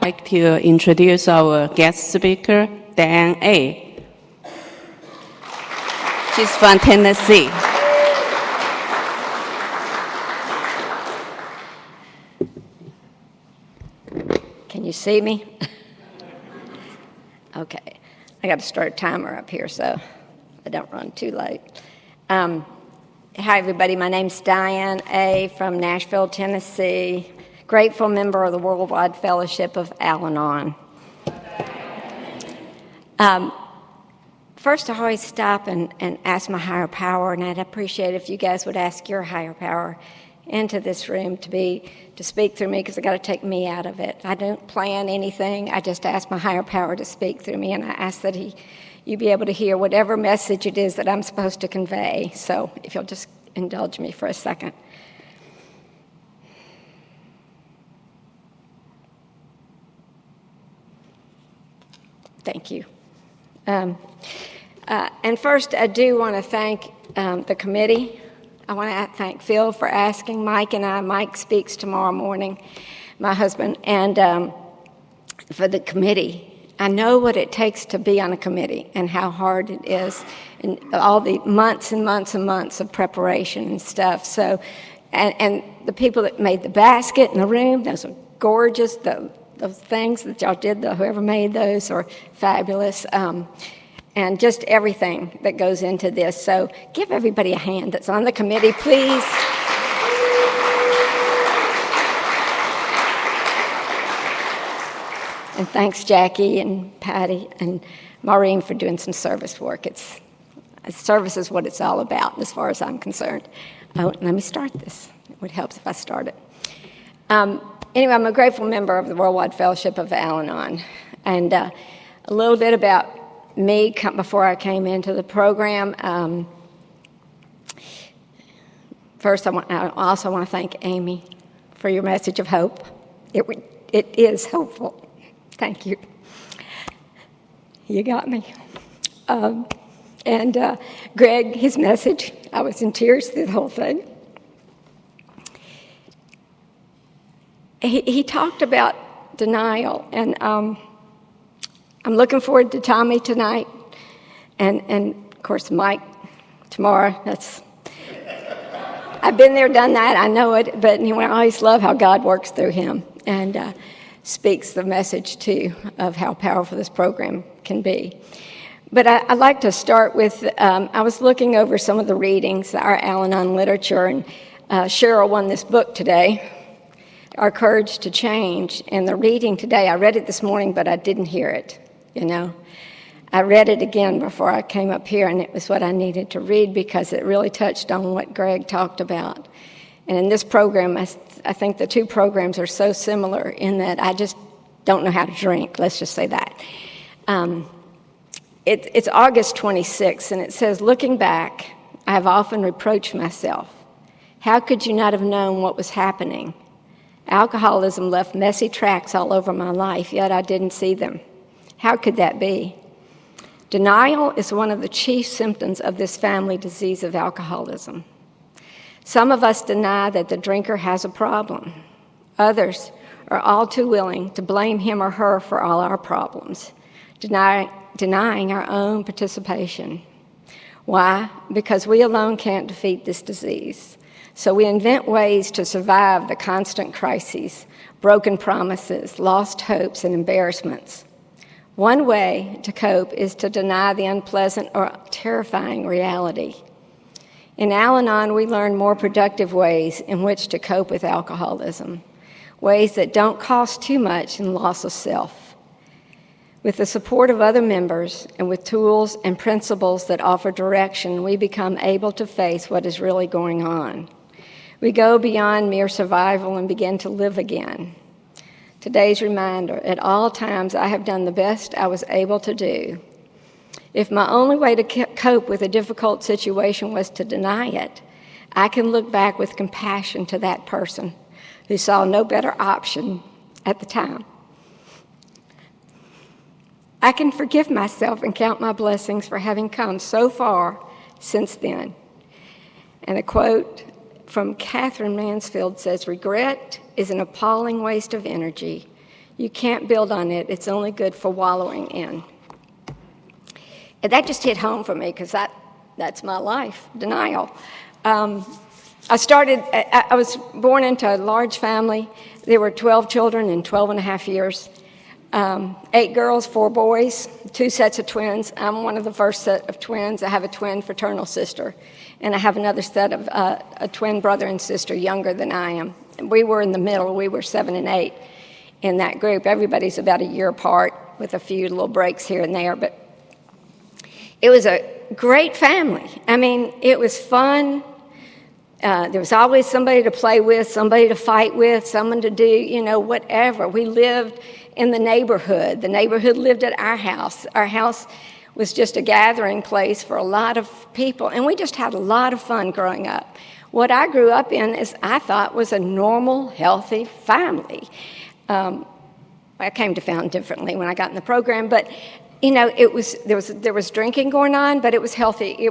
like to introduce our guest speaker, Dianne A. She's from Tennessee. Can you see me? Okay. I got to start a timer up here so I don't run too late. Hi, everybody. My name's Dianne A. from Nashville, Tennessee. Grateful member of the Worldwide Fellowship of Anon. First, I always stop and ask my higher power, and I'd appreciate if you guys would ask your higher power into this room to speak through me, because I got to take me out of it. I don't plan anything. I just ask my higher power to speak through me, and I ask that you be able to hear whatever message it is that I'm supposed to convey. So if you'll just indulge me for a second. Thank you. And first, I do want to thank the committee. I want to thank Phil for asking Mike and I. Mike speaks tomorrow morning, my husband, and for the committee. I know what it takes to be on a committee and how hard it is, and all the months and months and months of preparation and stuff. So, and the people that made the basket in the room, those are gorgeous. Those things that y'all did, whoever made those, are fabulous. And just everything that goes into this. So give everybody a hand that's on the committee, please. And thanks, Jackie and Patty and Maureen, for doing some service work. Service is what it's all about, as far as I'm concerned. Oh, let me start this. It would help if I start it. Anyway, I'm a grateful member of the Worldwide Fellowship of Al-Anon. And a little bit about me before I came into the program. First, I also want to thank Amy for your message of hope. It is hopeful. Thank you. You got me. And Greg, his message, I was in tears through the whole thing. He talked about denial, and I'm looking forward to Tommy tonight, and of course Mike tomorrow. I've been there, done that, I know it, but anyway, I always love how God works through him and speaks the message too of how powerful this program can be. But I'd like to start with, I was looking over some of the readings, our Al-Anon literature, and Cheryl won this book today, Our Courage to Change, and the reading today, I read it this morning, but I didn't hear it, you know. I read it again before I came up here, and it was what I needed to read because it really touched on what Greg talked about. And in this program, I think the two programs are so similar in that I just don't know how to drink, let's just say that. It's August 26th, and it says, looking back, I have often reproached myself. How could you not have known what was happening? Alcoholism left messy tracks all over my life, yet I didn't see them. How could that be? Denial is one of the chief symptoms of this family disease of alcoholism. Some of us deny that the drinker has a problem. Others are all too willing to blame him or her for all our problems, denying our own participation. Why? Because we alone can't defeat this disease. So we invent ways to survive the constant crises, broken promises, lost hopes, and embarrassments. One way to cope is to deny the unpleasant or terrifying reality. In Al-Anon, we learn more productive ways in which to cope with alcoholism, ways that don't cost too much in loss of self. With the support of other members and with tools and principles that offer direction, we become able to face what is really going on. We go beyond mere survival and begin to live again. Today's reminder, at all times I have done the best I was able to do. If my only way to cope with a difficult situation was to deny it, I can look back with compassion to that person who saw no better option at the time. I can forgive myself and count my blessings for having come so far since then. And a quote from Catherine Mansfield says, regret is an appalling waste of energy. You can't build on it. It's only good for wallowing in. And that just hit home for me because that's my life, denial. I was born into a large family. There were 12 children in 12 and a half years. 8 girls, 4 boys, 2 sets of twins. I'm one of the first set of twins. I have a twin fraternal sister, and I have another set of a twin brother and sister younger than I am. We were in the middle. We were 7 and 8 in that group. Everybody's about a year apart with a few little breaks here and there, but it was a great family. I mean, it was fun. There was always somebody to play with, somebody to fight with, someone to do, whatever. We lived in the neighborhood. The neighborhood lived at our house. Our house was just a gathering place for a lot of people, and we just had a lot of fun growing up. What I grew up in I thought was a normal, healthy family. I came to found differently when I got in the program, but there was drinking going on, but it was healthy.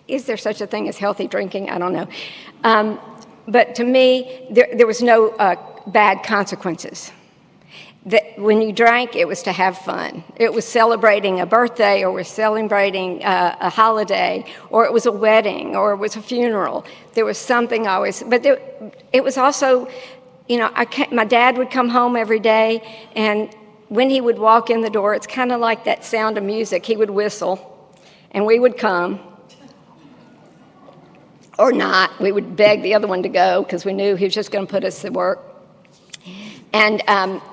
Is there such a thing as healthy drinking? I don't know. But to me, there was no bad consequences. When you drank, it was to have fun. It was celebrating a birthday, or was celebrating a holiday, or it was a wedding, or it was a funeral. There was something always, but it was also, my dad would come home every day, and when he would walk in the door, it's kind of like that Sound of Music. He would whistle, and we would come. Or not. We would beg the other one to go because we knew he was just going to put us to work. And,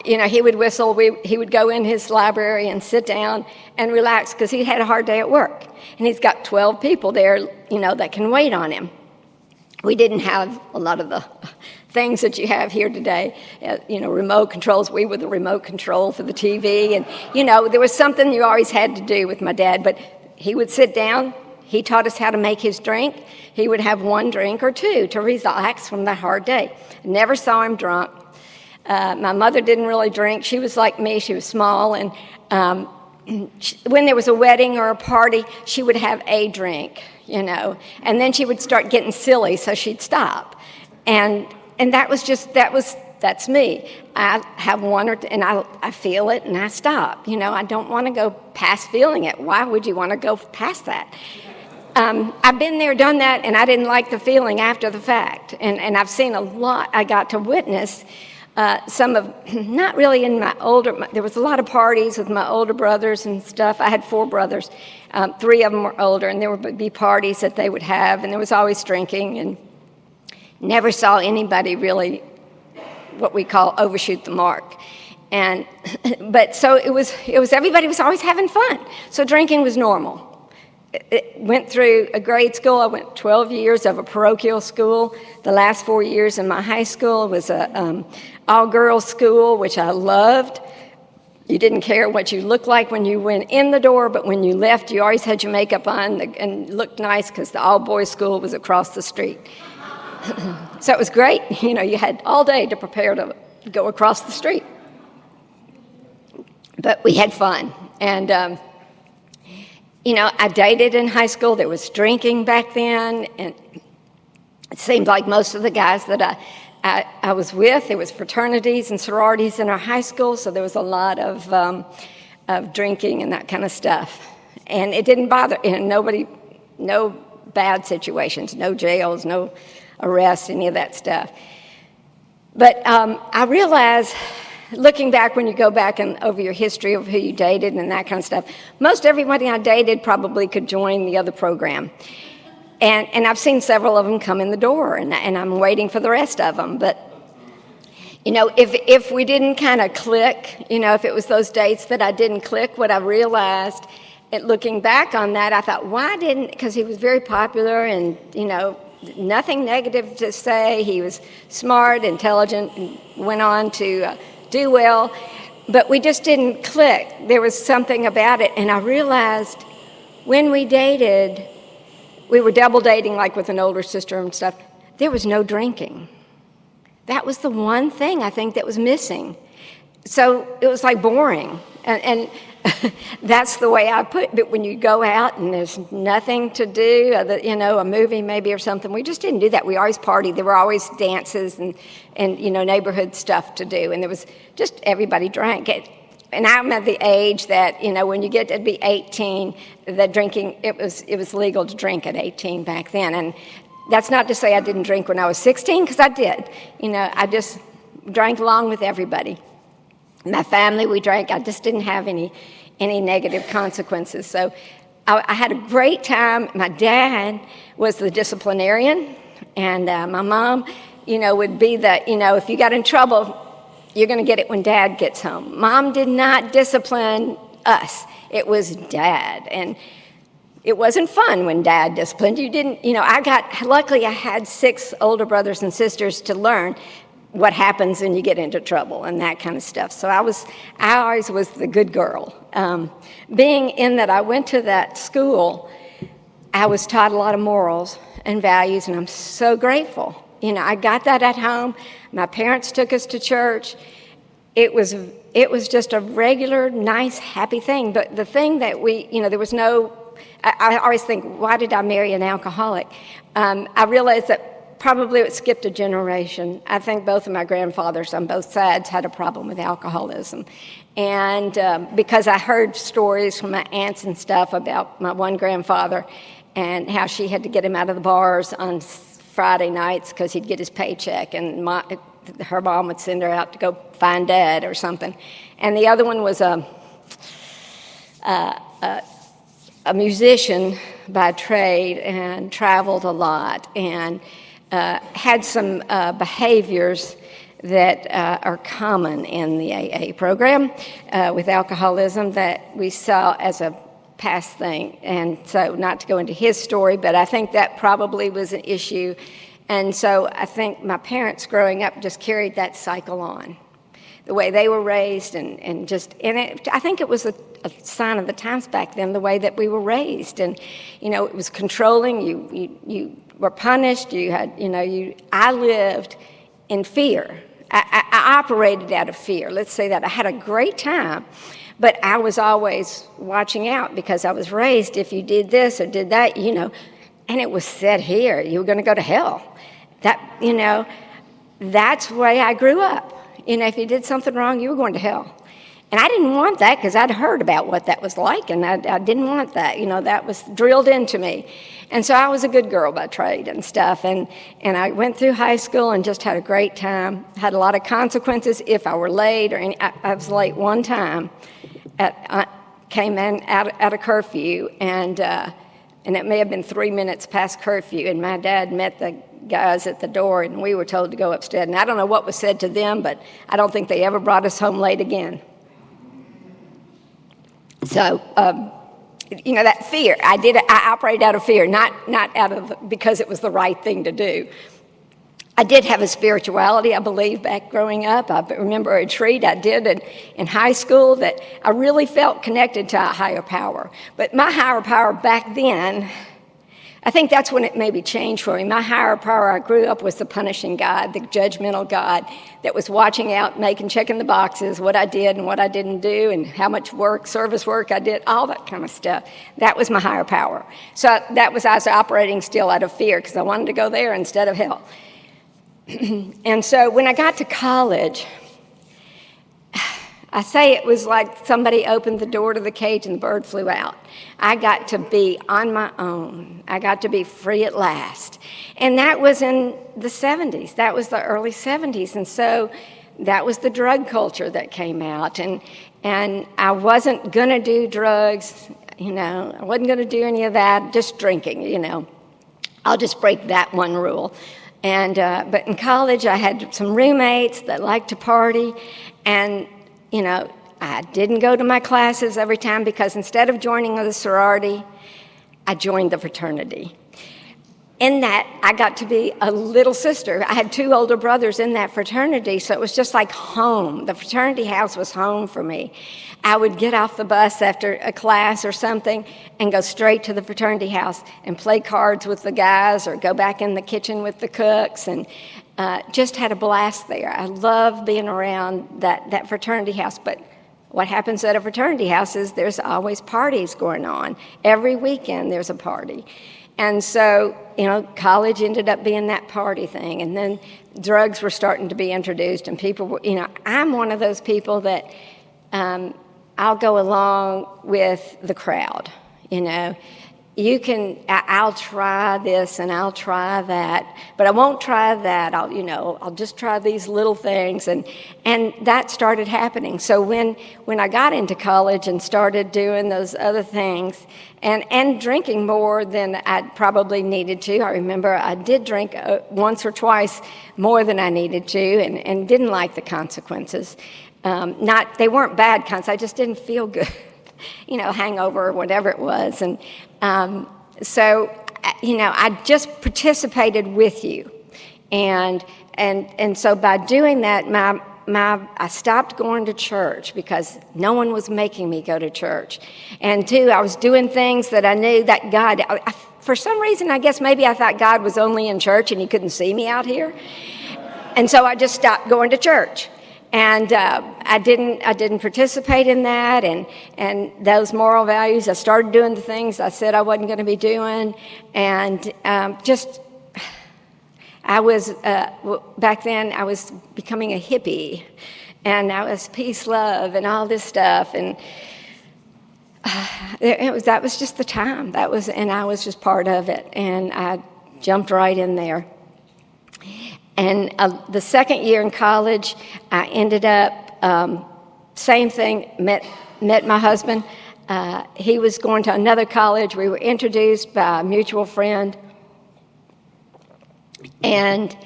he would whistle. He would go in his library and sit down and relax because he had a hard day at work. And he's got 12 people there, that can wait on him. We didn't have a lot of the things that you have here today, remote controls. We were the remote control for the TV. And, there was something you always had to do with my dad. But he would sit down. He taught us how to make his drink. He would have 1 drink or 2 to relax from that hard day. Never saw him drunk. My mother didn't really drink. She was like me. She was small. And when there was a wedding or a party, she would have a drink, And then she would start getting silly, so she'd stop. And that's me. I have 1 or 2, and I feel it, and I stop. I don't want to go past feeling it. Why would you want to go past that? I've been there, done that, and I didn't like the feeling after the fact. And I've seen a lot. I got to witness some of, not really in there was a lot of parties with my older brothers and stuff. I had 4 brothers. 3 of them were older, and there would be parties that they would have, and there was always drinking, and never saw anybody really, what we call overshoot the mark. But so it was everybody was always having fun. So drinking was normal. It went through a grade school. I went 12 years of a parochial school. The last 4 years in my high school was a all-girls school, which I loved. You didn't care what you looked like when you went in the door, but when you left, you always had your makeup on and looked nice because the all-boys school was across the street. So it was great. You had all day to prepare to go across the street. But we had fun. And I dated in high school. There was drinking back then, and it seemed like most of the guys that I was with, there was fraternities and sororities in our high school, so there was a lot of drinking and that kind of stuff. And it didn't bother, no bad situations, no jails, no arrests, any of that stuff. But I realized, looking back, when you go back and over your history of who you dated and that kind of stuff, most everybody I dated probably could join the other program. And I've seen several of them come in the door, and I'm waiting for the rest of them. But, if we didn't kind of click, if it was those dates that I didn't click, what I realized, looking back on that, I thought, because he was very popular and, nothing negative to say. He was smart, intelligent, and went on to do well, but we just didn't click. There was something about it, and I realized when we dated, we were double dating, like with an older sister and stuff, there was no drinking. That was the one thing I think that was missing. So it was like boring. And that's the way I put it. But when you go out and there's nothing to do, a movie maybe or something, we just didn't do that. We always partied. There were always dances and neighborhood stuff to do. And there was just everybody drank it. And I'm at the age that, when you get to be 18, that drinking, it was legal to drink at 18 back then. And that's not to say I didn't drink when I was 16, because I did. I just drank along with everybody. My family, we drank. I just didn't have any negative consequences. So I had a great time. My dad was the disciplinarian, and my mom, would be if you got in trouble, you're going to get it when Dad gets home. Mom did not discipline us. It was Dad. And it wasn't fun when Dad disciplined. You didn't, luckily I had 6 older brothers and sisters to learn what happens when you get into trouble and that kind of stuff. So I always was the good girl. Being in that I went to that school, I was taught a lot of morals and values, and I'm so grateful. I got that at home. My parents took us to church. It was just a regular, nice, happy thing. But the thing that there was no, I always think, why did I marry an alcoholic? I realized that probably it skipped a generation. I think both of my grandfathers on both sides had a problem with alcoholism. And because I heard stories from my aunts and stuff about my one grandfather and how she had to get him out of the bars on Friday nights because he'd get his paycheck, and her mom would send her out to go find Dad or something. And the other one was a musician by trade and traveled a lot and had some behaviors that are common in the AA program with alcoholism that we saw as a past thing. And so not to go into his story, but I think that probably was an issue. And so I think my parents growing up just carried that cycle on, the way they were raised, I think it was a sign of the times back then, the way that we were raised. And, it was controlling. You were punished. I lived in fear. I operated out of fear. Let's say that. I had a great time, but I was always watching out because I was raised, if you did this or did that, and it was said here, you were going to go to hell. That's the way I grew up. If you did something wrong, you were going to hell. And I didn't want that because I'd heard about what that was like, and I didn't want that. That was drilled into me. And so I was a good girl by trade and stuff. And I went through high school and just had a great time. Had a lot of consequences if I were late I was late one time. Came in out of curfew, and it may have been 3 minutes past curfew, and my dad met the guys at the door, and we were told to go upstairs. And I don't know what was said to them, but I don't think they ever brought us home late again. So, that fear, I operated out of fear, not out of, because it was the right thing to do. I did have a spirituality, I believe, back growing up. I remember a retreat I did in high school that I really felt connected to a higher power. But my higher power back then, I think that's when it maybe changed for me. My higher power I grew up was the punishing God, the judgmental God that was watching out, checking the boxes, what I did and what I didn't do, and how much service work I did, all that kind of stuff. That was my higher power. So I was operating still out of fear because I wanted to go there instead of hell. And so when I got to college, I say it was like somebody opened the door to the cage and the bird flew out. I got to be on my own. I got to be free at last. And that was in the 70s. That was the early 70s. And so that was the drug culture that came out. And I wasn't going to do drugs, I wasn't going to do any of that, just drinking, I'll just break that one rule. And but in college, I had some roommates that liked to party, and I didn't go to my classes every time because instead of joining the sorority, I joined the fraternity. In that, I got to be a little sister. I had 2 older brothers in that fraternity, so it was just like home. The fraternity house was home for me. I would get off the bus after a class or something and go straight to the fraternity house and play cards with the guys or go back in the kitchen with the cooks, and just had a blast there. I loved being around that fraternity house. But what happens at a fraternity house is there's always parties going on. Every weekend there's a party. And so, college ended up being that party thing. And then drugs were starting to be introduced, and people were, I'm one of those people that I'll go along with the crowd, I'll try this and I'll try that, but I won't try that. I'll just try these little things. And that started happening. So when I got into college and started doing those other things and drinking more than I probably needed to, I remember I did drink once or twice more than I needed to and didn't like the consequences. They weren't bad consequences, I just didn't feel good. Hangover or whatever it was. And so I just participated with you. And so by doing that, I stopped going to church because no one was making me go to church. And two, I was doing things that I knew that God, for some reason, I guess maybe I thought God was only in church and he couldn't see me out here. And so I just stopped going to church. And I didn't participate in that, and those moral values. I started doing the things I said I wasn't going to be doing, and I was back then I was becoming a hippie, and I was peace, love, and all this stuff, and that was just the time. And I was just part of it, and I jumped right in there. And the second year in college, I ended up, same thing, met my husband. He was going to another college. We were introduced by a mutual friend. And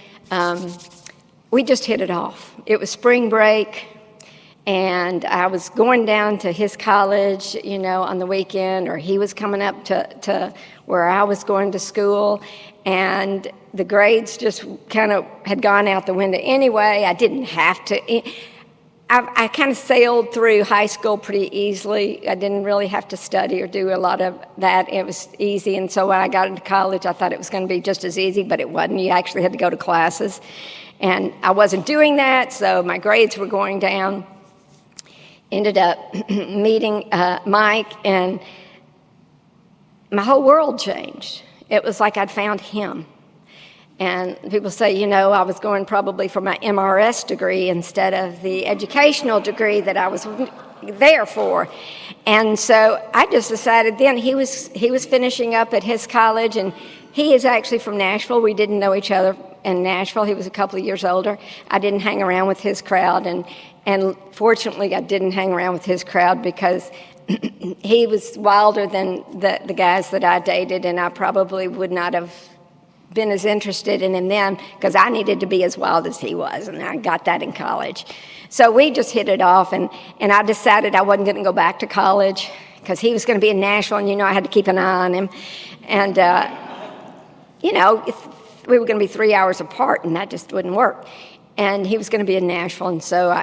we just hit it off. It was spring break, and I was going down to his college, on the weekend, or he was coming up to where I was going to school. And the grades just kind of had gone out the window anyway. I didn't have to. I kind of sailed through high school pretty easily. I didn't really have to study or do a lot of that. It was easy. And so when I got into college, I thought it was going to be just as easy, but it wasn't. You actually had to go to classes. And I wasn't doing that, so my grades were going down. Ended up meeting Mike, and my whole world changed. It was like I'd found him. And people say, I was going probably for my MRS degree instead of the educational degree that I was there for. And so I just decided then he was finishing up at his college, and he is actually from Nashville. We didn't know each other in Nashville. He was a couple of years older. I didn't hang around with his crowd, and fortunately I didn't hang around with his crowd because he was wilder than the guys that I dated, and I probably would not have been as interested in them because I needed to be as wild as he was, and I got that in college. So we just hit it off, and I decided I wasn't going to go back to college because he was going to be in Nashville, and I had to keep an eye on him. And, we were going to be 3 hours apart, and that just wouldn't work. And he was going to be in Nashville, and so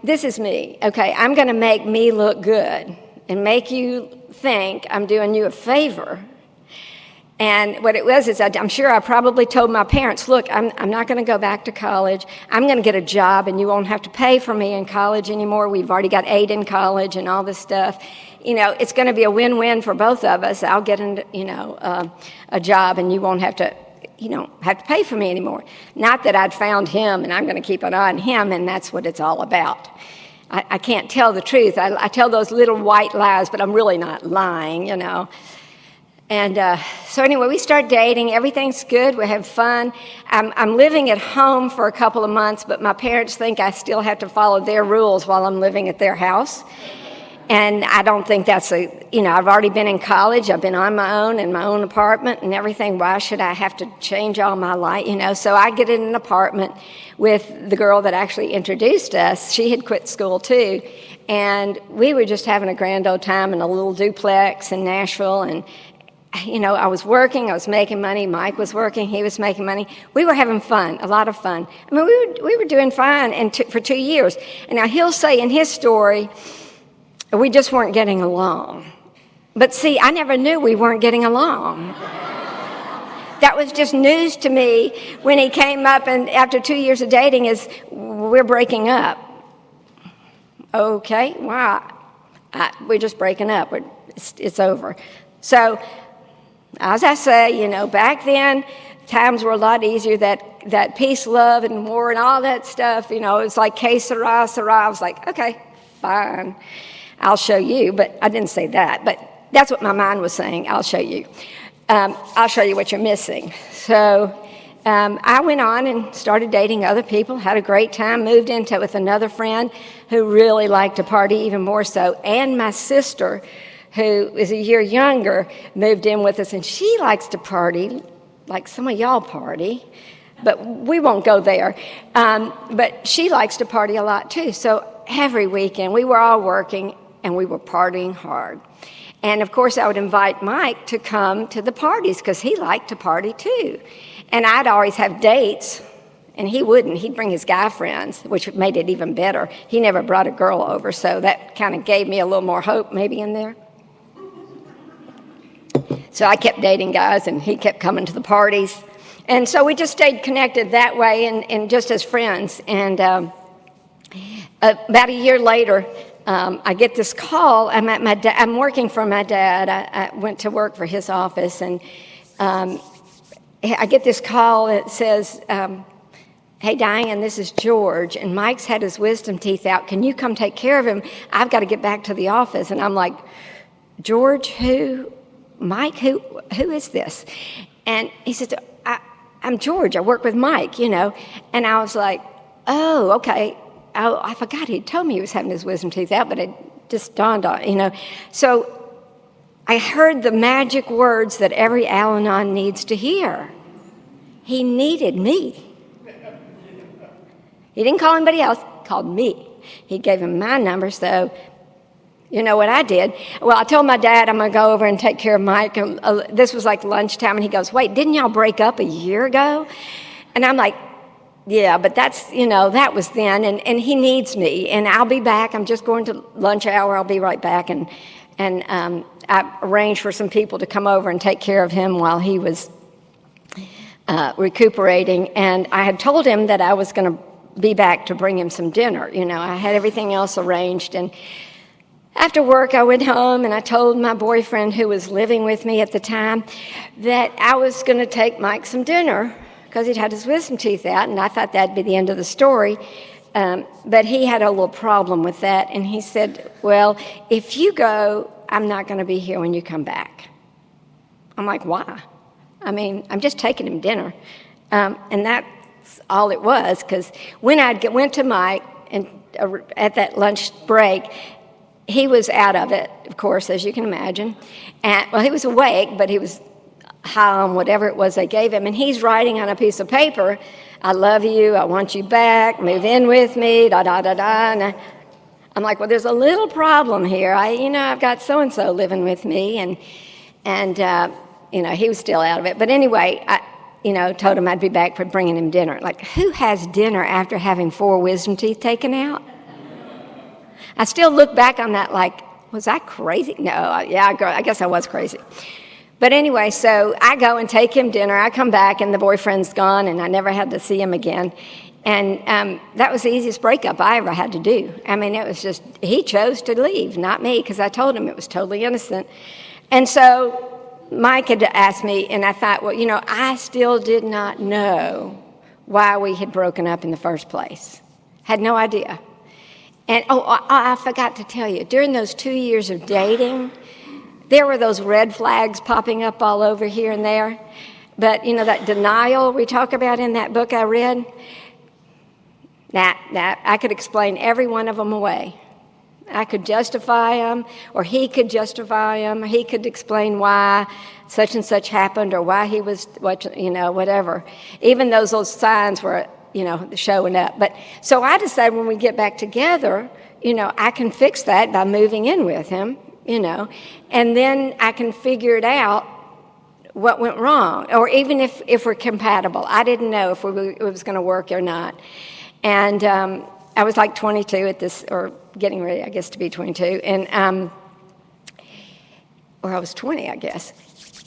this is me, okay? I'm going to make me look good and make you think I'm doing you a favor. And what it was is I'm sure I probably told my parents, look, I'm not going to go back to college. I'm going to get a job, and you won't have to pay for me in college anymore. We've already got 8 in college and all this stuff. It's going to be a win-win for both of us. I'll get a job, and you won't have to pay for me anymore. Not that I'd found him, and I'm going to keep an eye on him, and that's what it's all about. I can't tell the truth. I tell those little white lies, but I'm really not lying, And so anyway, we start dating. Everything's good. We have fun. I'm living at home for a couple of months, but my parents think I still have to follow their rules while I'm living at their house. And I don't think that's I've already been in college. I've been on my own in my own apartment and everything. Why should I have to change all my life, So I get in an apartment with the girl that actually introduced us. She had quit school too. And we were just having a grand old time in a little duplex in Nashville. And I was working, I was making money. Mike was working, he was making money. We were having fun, a lot of fun. I mean, we were doing fine for 2 years. And now he'll say in his story, we just weren't getting along. But see, I never knew we weren't getting along. That was just news to me when he came up, and after 2 years of dating is, we're breaking up. Okay, wow. We're just breaking up. It's over. So, as I say, back then, times were a lot easier. That peace, love, and war and all that stuff, it was like, que sera, sera. I was like, okay, fine, I'll show you. But I didn't say that. But that's what my mind was saying, I'll show you. I'll show you what you're missing. So I went on and started dating other people, had a great time, moved into it with another friend who really liked to party even more so, and my sister, who is a year younger, moved in with us, and she likes to party like some of y'all party, but we won't go there. But she likes to party a lot too. So every weekend we were all working and we were partying hard. And of course I would invite Mike to come to the parties because he liked to party too. And I'd always have dates, and he wouldn't. He'd bring his guy friends, which made it even better. He never brought a girl over, so that kind of gave me a little more hope maybe in there. So I kept dating guys, and he kept coming to the parties. And so we just stayed connected that way and just as friends. And about a year later, I get this call. I'm working for my dad. I went to work for his office, and I get this call that says, hey, Diane, this is George, and Mike's had his wisdom teeth out. Can you come take care of him? I've got to get back to the office. And I'm like, George, who? Mike, who is this? And he said, I'm George. I work with Mike, And I was like, oh, okay. I forgot he'd told me he was having his wisdom teeth out, but it just dawned on, So I heard the magic words that every Al-Anon needs to hear. He needed me. He didn't call anybody else, he called me. He gave him my number, so you know what I did? Well, I told my dad I'm going to go over and take care of Mike. This was like lunchtime, and he goes, wait, didn't y'all break up a year ago? And I'm like, yeah, but that's, that was then, and he needs me, and I'll be back. I'm just going to lunch hour. I'll be right back. And I arranged for some people to come over and take care of him while he was recuperating. And I had told him that I was going to be back to bring him some dinner. I had everything else arranged. And after work, I went home and I told my boyfriend, who was living with me at the time, that I was going to take Mike some dinner because he'd had his wisdom teeth out, and I thought that'd be the end of the story. But he had a little problem with that, and he said, well, if you go, I'm not going to be here when you come back. I'm like, why? I'm just taking him dinner. And that's all it was, because when I went to Mike and at that lunch break, he was out of it, of course, as you can imagine. And, well, he was awake, but he was high on whatever it was they gave him. And he's writing on a piece of paper, I love you, I want you back, move in with me, da-da-da-da. And I'm like, well, there's a little problem here. I've got so-and-so living with me. And he was still out of it. But anyway, I told him I'd be back for bringing him dinner. Like, who has dinner after having 4 wisdom teeth taken out? I still look back on that like, was I crazy? No, I guess I was crazy. But anyway, so I go and take him dinner. I come back, and the boyfriend's gone, and I never had to see him again. And that was the easiest breakup I ever had to do. It was just, he chose to leave, not me, because I told him it was totally innocent. And so Mike had asked me, and I thought, well, I still did not know why we had broken up in the first place. Had no idea. And, I forgot to tell you, during those 2 years of dating, there were those red flags popping up all over here and there. But, that denial we talk about in that book I read, I could explain every one of them away. I could justify them, or he could justify them, or he could explain why such and such happened, or why he was, whatever. Even those little signs were, showing up. But so I decided when we get back together, I can fix that by moving in with him, and then I can figure it out what went wrong, or even if we're compatible. I didn't know if it was going to work or not. And I was like 22 at this, or getting ready, I guess, to be 22, and or I was 20, I guess.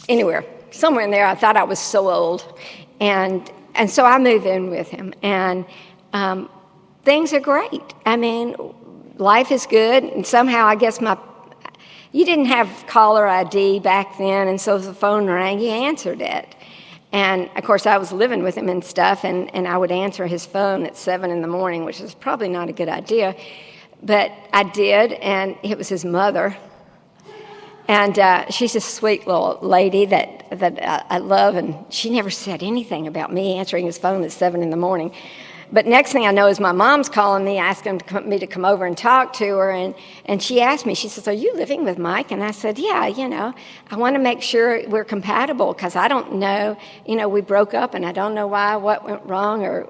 Anywhere, somewhere in there, I thought I was so old, and so I move in with him, and things are great. life is good. And somehow, I guess you didn't have caller ID back then, and so if the phone rang, you answered it. And, of course, I was living with him and stuff, and I would answer his phone at 7 in the morning, which is probably not a good idea. But I did, and it was his mother. And she's a sweet little lady that I love, and she never said anything about me answering his phone at 7 in the morning. But next thing I know is my mom's calling me, asking me to come over and talk to her, and she asked me, she says, "Are you living with Mike?" And I said, "Yeah, I want to make sure we're compatible, because I don't know, we broke up, and I don't know what went wrong, or.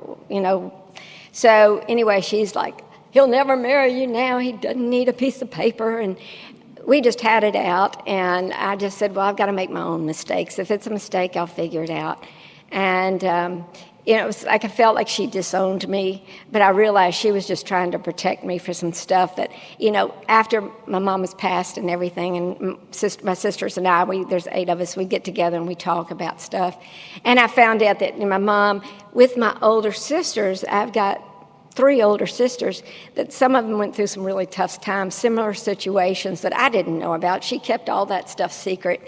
So anyway, she's like, "He'll never marry you now. He doesn't need a piece of paper." And we just had it out, and I just said, well, I've got to make my own mistakes. If it's a mistake, I'll figure it out. And it was like I felt like she disowned me, but I realized she was just trying to protect me for some stuff that, after my mom was passed and everything, and my sisters and I, there's 8 of us, we get together and we talk about stuff. And I found out that my mom, with my older sisters, I've got 3 older sisters, that some of them went through some really tough times, similar situations that I didn't know about. She kept all that stuff secret,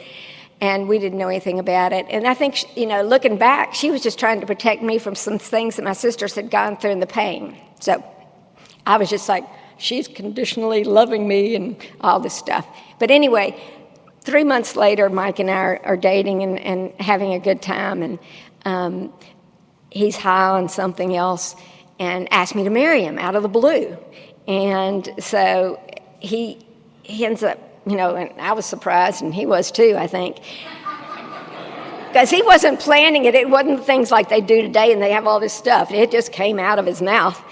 and we didn't know anything about it. And I think, looking back, she was just trying to protect me from some things that my sisters had gone through in the pain. So I was just like, she's conditionally loving me and all this stuff. But anyway, 3 months later, Mike and I are dating and having a good time, and he's high on something else and asked me to marry him out of the blue. And so he ends up, and I was surprised, and he was too, I think. Because he wasn't planning it. It wasn't things like they do today, and they have all this stuff. It just came out of his mouth.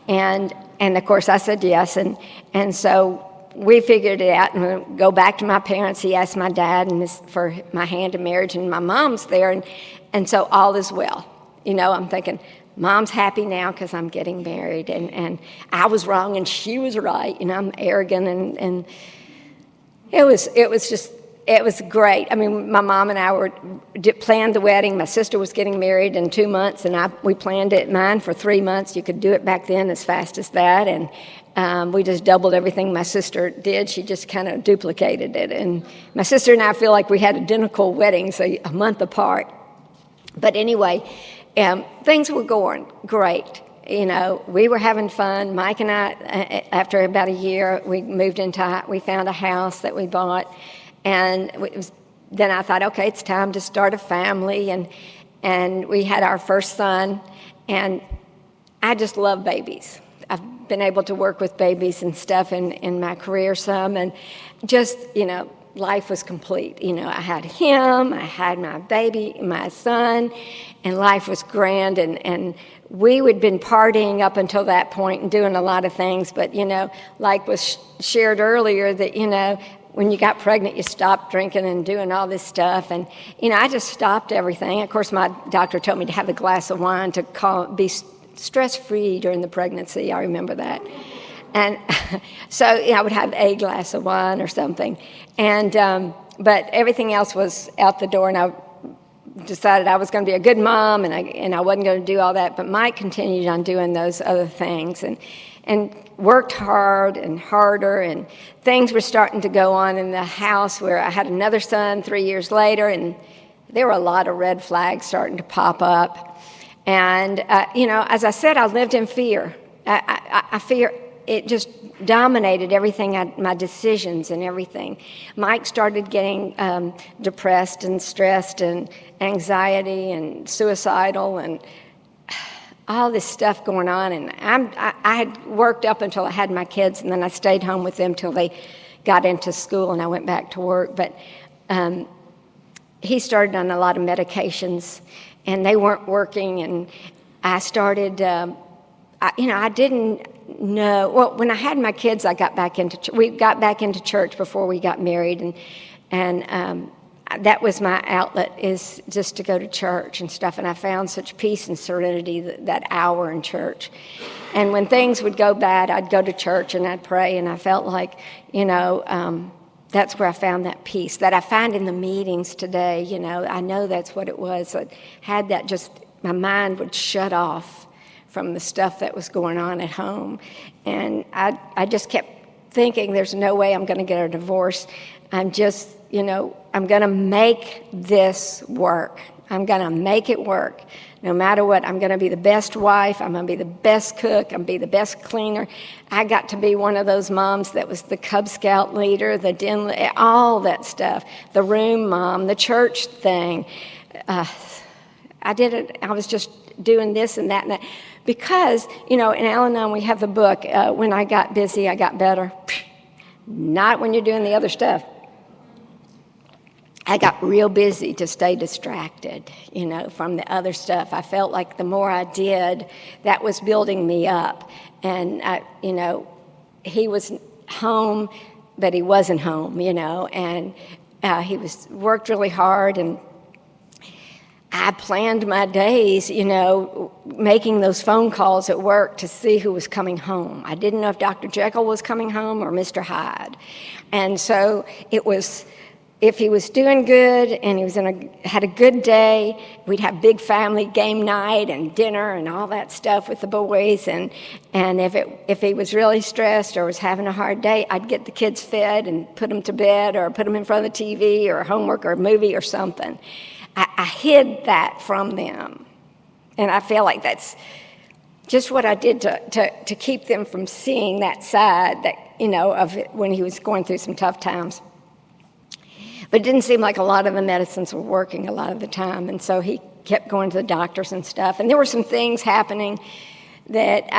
And of course, I said yes. And so we figured it out, and we go back to my parents. He asked my dad for my hand in marriage, and my mom's there. And so all is well. I'm thinking, Mom's happy now because I'm getting married. And I was wrong, and she was right. I'm arrogant, and it was great. I mean, my mom and I planned the wedding. My sister was getting married in 2 months, and we planned mine for 3 months. You could do it back then as fast as that, and we just doubled everything my sister did. She just kind of duplicated it. And my sister and I feel like we had identical weddings a month apart. But anyway, things were going great. We were having fun. Mike and I, after about a year, we found a house that we bought, and then I thought, okay, it's time to start a family, and we had our first son, and I just love babies. I've been able to work with babies and stuff in my career some, and just, life was complete. I had him, I had my baby, my son, and life was grand, and we had been partying up until that point and doing a lot of things, but, like was shared earlier, that, when you got pregnant, you stopped drinking and doing all this stuff, and, I just stopped everything. Of course, my doctor told me to have a glass of wine to be stress-free during the pregnancy. I remember that. And so I would have a glass of wine or something. And but everything else was out the door, and I decided I was going to be a good mom, and I wasn't going to do all that. But Mike continued on doing those other things and worked hard and harder, and things were starting to go on in the house where I had another son 3 years later, and there were a lot of red flags starting to pop up. And, as I said, I lived in fear. I fear. It just dominated everything, my decisions and everything. Mike started getting depressed and stressed and anxiety and suicidal and all this stuff going on. And I had worked up until I had my kids, and then I stayed home with them till they got into school and I went back to work. But he started on a lot of medications, and they weren't working. And I started, I didn't know. Well, when I had my kids, we got back into church before we got married, and that was my outlet, is just to go to church and stuff. And I found such peace and serenity that hour in church. And when things would go bad, I'd go to church and I'd pray, and I felt like, that's where I found that peace that I find in the meetings today. I know that's what it was. I had that, just my mind would shut off from the stuff that was going on at home. And I just kept thinking, there's no way I'm going to get a divorce. I'm just, I'm going to make this work. I'm going to make it work. No matter what, I'm going to be the best wife. I'm going to be the best cook. I'm going to be the best cleaner. I got to be one of those moms that was the Cub Scout leader, the den, all that stuff, the room mom, the church thing. I did it. I was just doing this and that and that. Because, in Al-Anon we have the book, When I Got Busy, I Got Better. Not when you're doing the other stuff. I got real busy to stay distracted, from the other stuff. I felt like the more I did, that was building me up. And, he was home, but he wasn't home, and he worked really hard, and I planned my days, making those phone calls at work to see who was coming home. I didn't know if Dr. Jekyll was coming home or Mr. Hyde. And so it was, if he was doing good and he was had a good day, we'd have big family game night and dinner and all that stuff with the boys. And if he was really stressed or was having a hard day, I'd get the kids fed and put them to bed or put them in front of the TV or homework or a movie or something. I hid that from them. And I feel like that's just what I did to keep them from seeing that side that, of it when he was going through some tough times. But it didn't seem like a lot of the medicines were working a lot of the time. And so he kept going to the doctors and stuff. And there were some things happening that,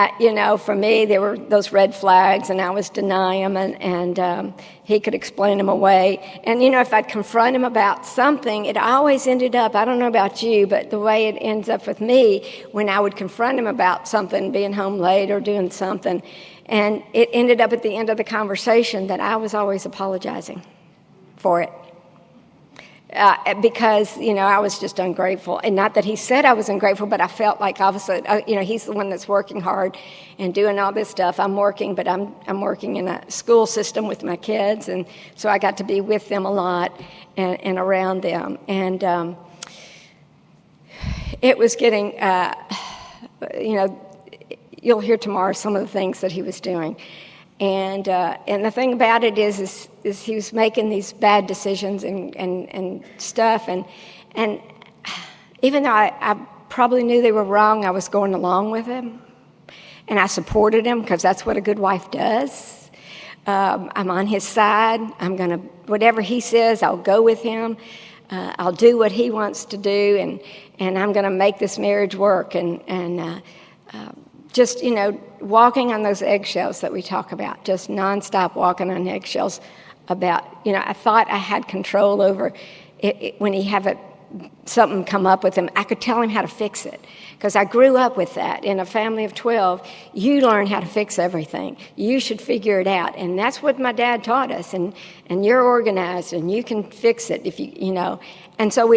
for me, there were those red flags, and I was denying them, and he could explain them away. And, if I'd confront him about something, it always ended up, I don't know about you, but the way it ends up with me, when I would confront him about something, being home late or doing something, and it ended up at the end of the conversation that I was always apologizing for it. Because, I was just ungrateful. And not that he said I was ungrateful, but I felt like obviously, he's the one that's working hard and doing all this stuff. I'm working, but I'm working in a school system with my kids. And so I got to be with them a lot and around them. And it was getting, you'll hear tomorrow some of the things that he was doing. And the thing about it is he was making these bad decisions and stuff, and even though I probably knew they were wrong, I was going along with him, and I supported him because that's what a good wife does. I'm on his side. Whatever he says, I'll go with him. I'll do what he wants to do, and I'm going to make this marriage work. And just, walking on those eggshells that we talk about, just nonstop walking on eggshells about, I thought I had control over it. When he had something come up with him, I could tell him how to fix it. Because I grew up with that. In a family of 12, you learn how to fix everything. You should figure it out. And that's what my dad taught us. And you're organized, and you can fix it if you. And so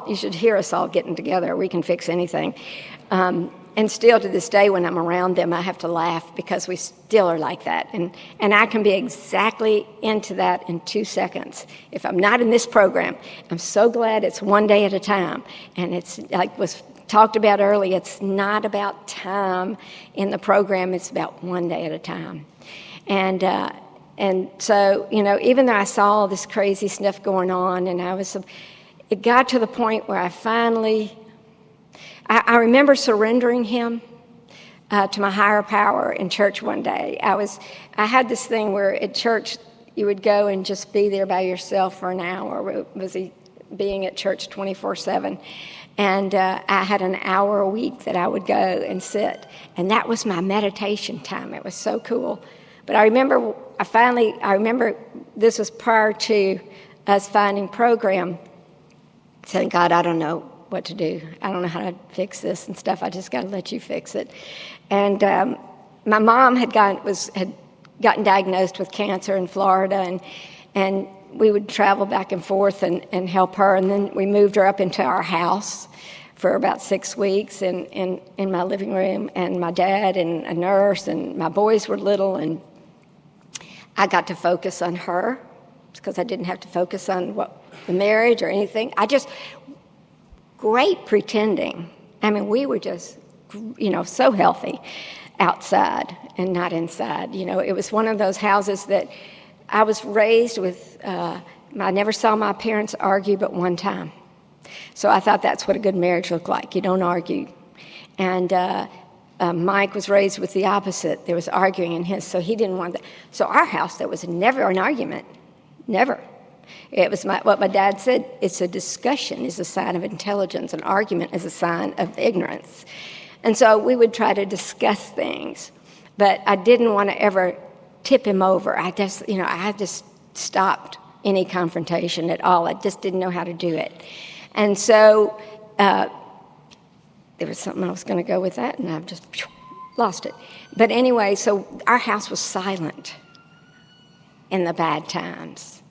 you should hear us all getting together. We can fix anything. And still to this day, when I'm around them, I have to laugh because we still are like that. And I can be exactly into that in 2 seconds. If I'm not in this program, I'm so glad it's one day at a time. And it's like was talked about earlier, it's not about time in the program, it's about one day at a time. And so, even though I saw all this crazy stuff going on, and it got to the point where I finally... I remember surrendering him to my higher power in church one day. I had this thing where at church you would go and just be there by yourself for an hour. Was he being at church 24/7? And I had an hour a week that I would go and sit, and that was my meditation time. It was so cool. But I remember this was prior to us finding program, saying, God, I don't know what to do. I don't know how to fix this and stuff. I just got to let you fix it. And my mom had gotten diagnosed with cancer in Florida, and we would travel back and forth and help her. And then we moved her up into our house for about 6 weeks in my living room, and my dad and a nurse, and my boys were little, and I got to focus on her because I didn't have to focus on the marriage or anything. Great pretending. I mean, we were just so healthy outside and not inside. It was one of those houses that I was raised with. I never saw my parents argue but one time. So I thought that's what a good marriage looked like. You don't argue. And Mike was raised with the opposite. There was arguing in his, so he didn't want that. So our house, there was never an argument. Never. It was what my dad said, it's a discussion is a sign of intelligence. An argument is a sign of ignorance. And so we would try to discuss things. But I didn't want to ever tip him over. I just stopped any confrontation at all. I just didn't know how to do it. And so there was something I was going to go with that, and I've just lost it. But anyway, so our house was silent in the bad times.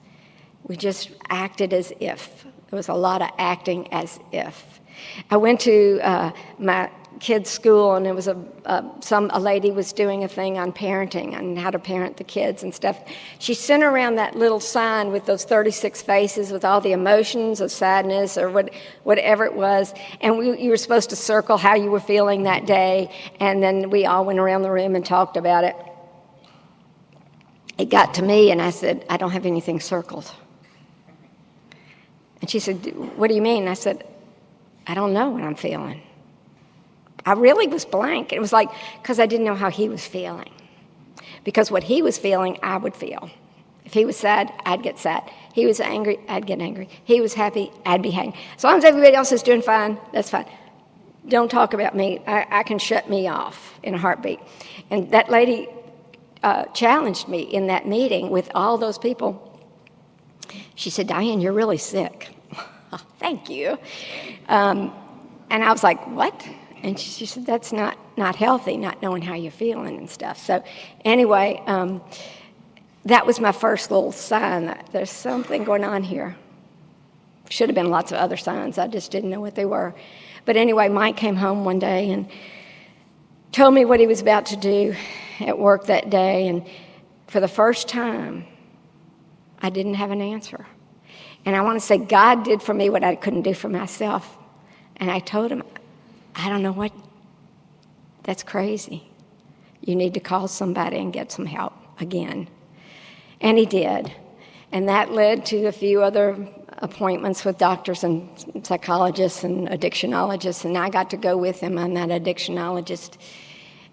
We just acted as if. There was a lot of acting as if. I went to my kids' school, and there was a lady was doing a thing on parenting and how to parent the kids and stuff. She sent around that little sign with those 36 faces with all the emotions of sadness or whatever it was, and you were supposed to circle how you were feeling that day, and then we all went around the room and talked about it. It got to me, and I said, I don't have anything circled. And she said, what do you mean? I said, I don't know what I'm feeling. I really was blank. It was like, because I didn't know how he was feeling. Because what he was feeling, I would feel. If he was sad, I'd get sad. He was angry, I'd get angry. He was happy, I'd be happy. As long as everybody else is doing fine, that's fine. Don't talk about me. I can shut me off in a heartbeat. And that lady challenged me in that meeting with all those people. She said, Dianne, you're really sick. Thank you. And I was like, what? And she said, that's not healthy, not knowing how you're feeling and stuff. So anyway, that was my first little sign that there's something going on here. Should have been lots of other signs. I just didn't know what they were. But anyway, Mike came home one day and told me what he was about to do at work that day. And for the first time, I didn't have an answer. And I want to say God did for me what I couldn't do for myself. And I told him, I don't know what, that's crazy. You need to call somebody and get some help again. And he did. And that led to a few other appointments with doctors and psychologists and addictionologists. And I got to go with him on that addictionologist.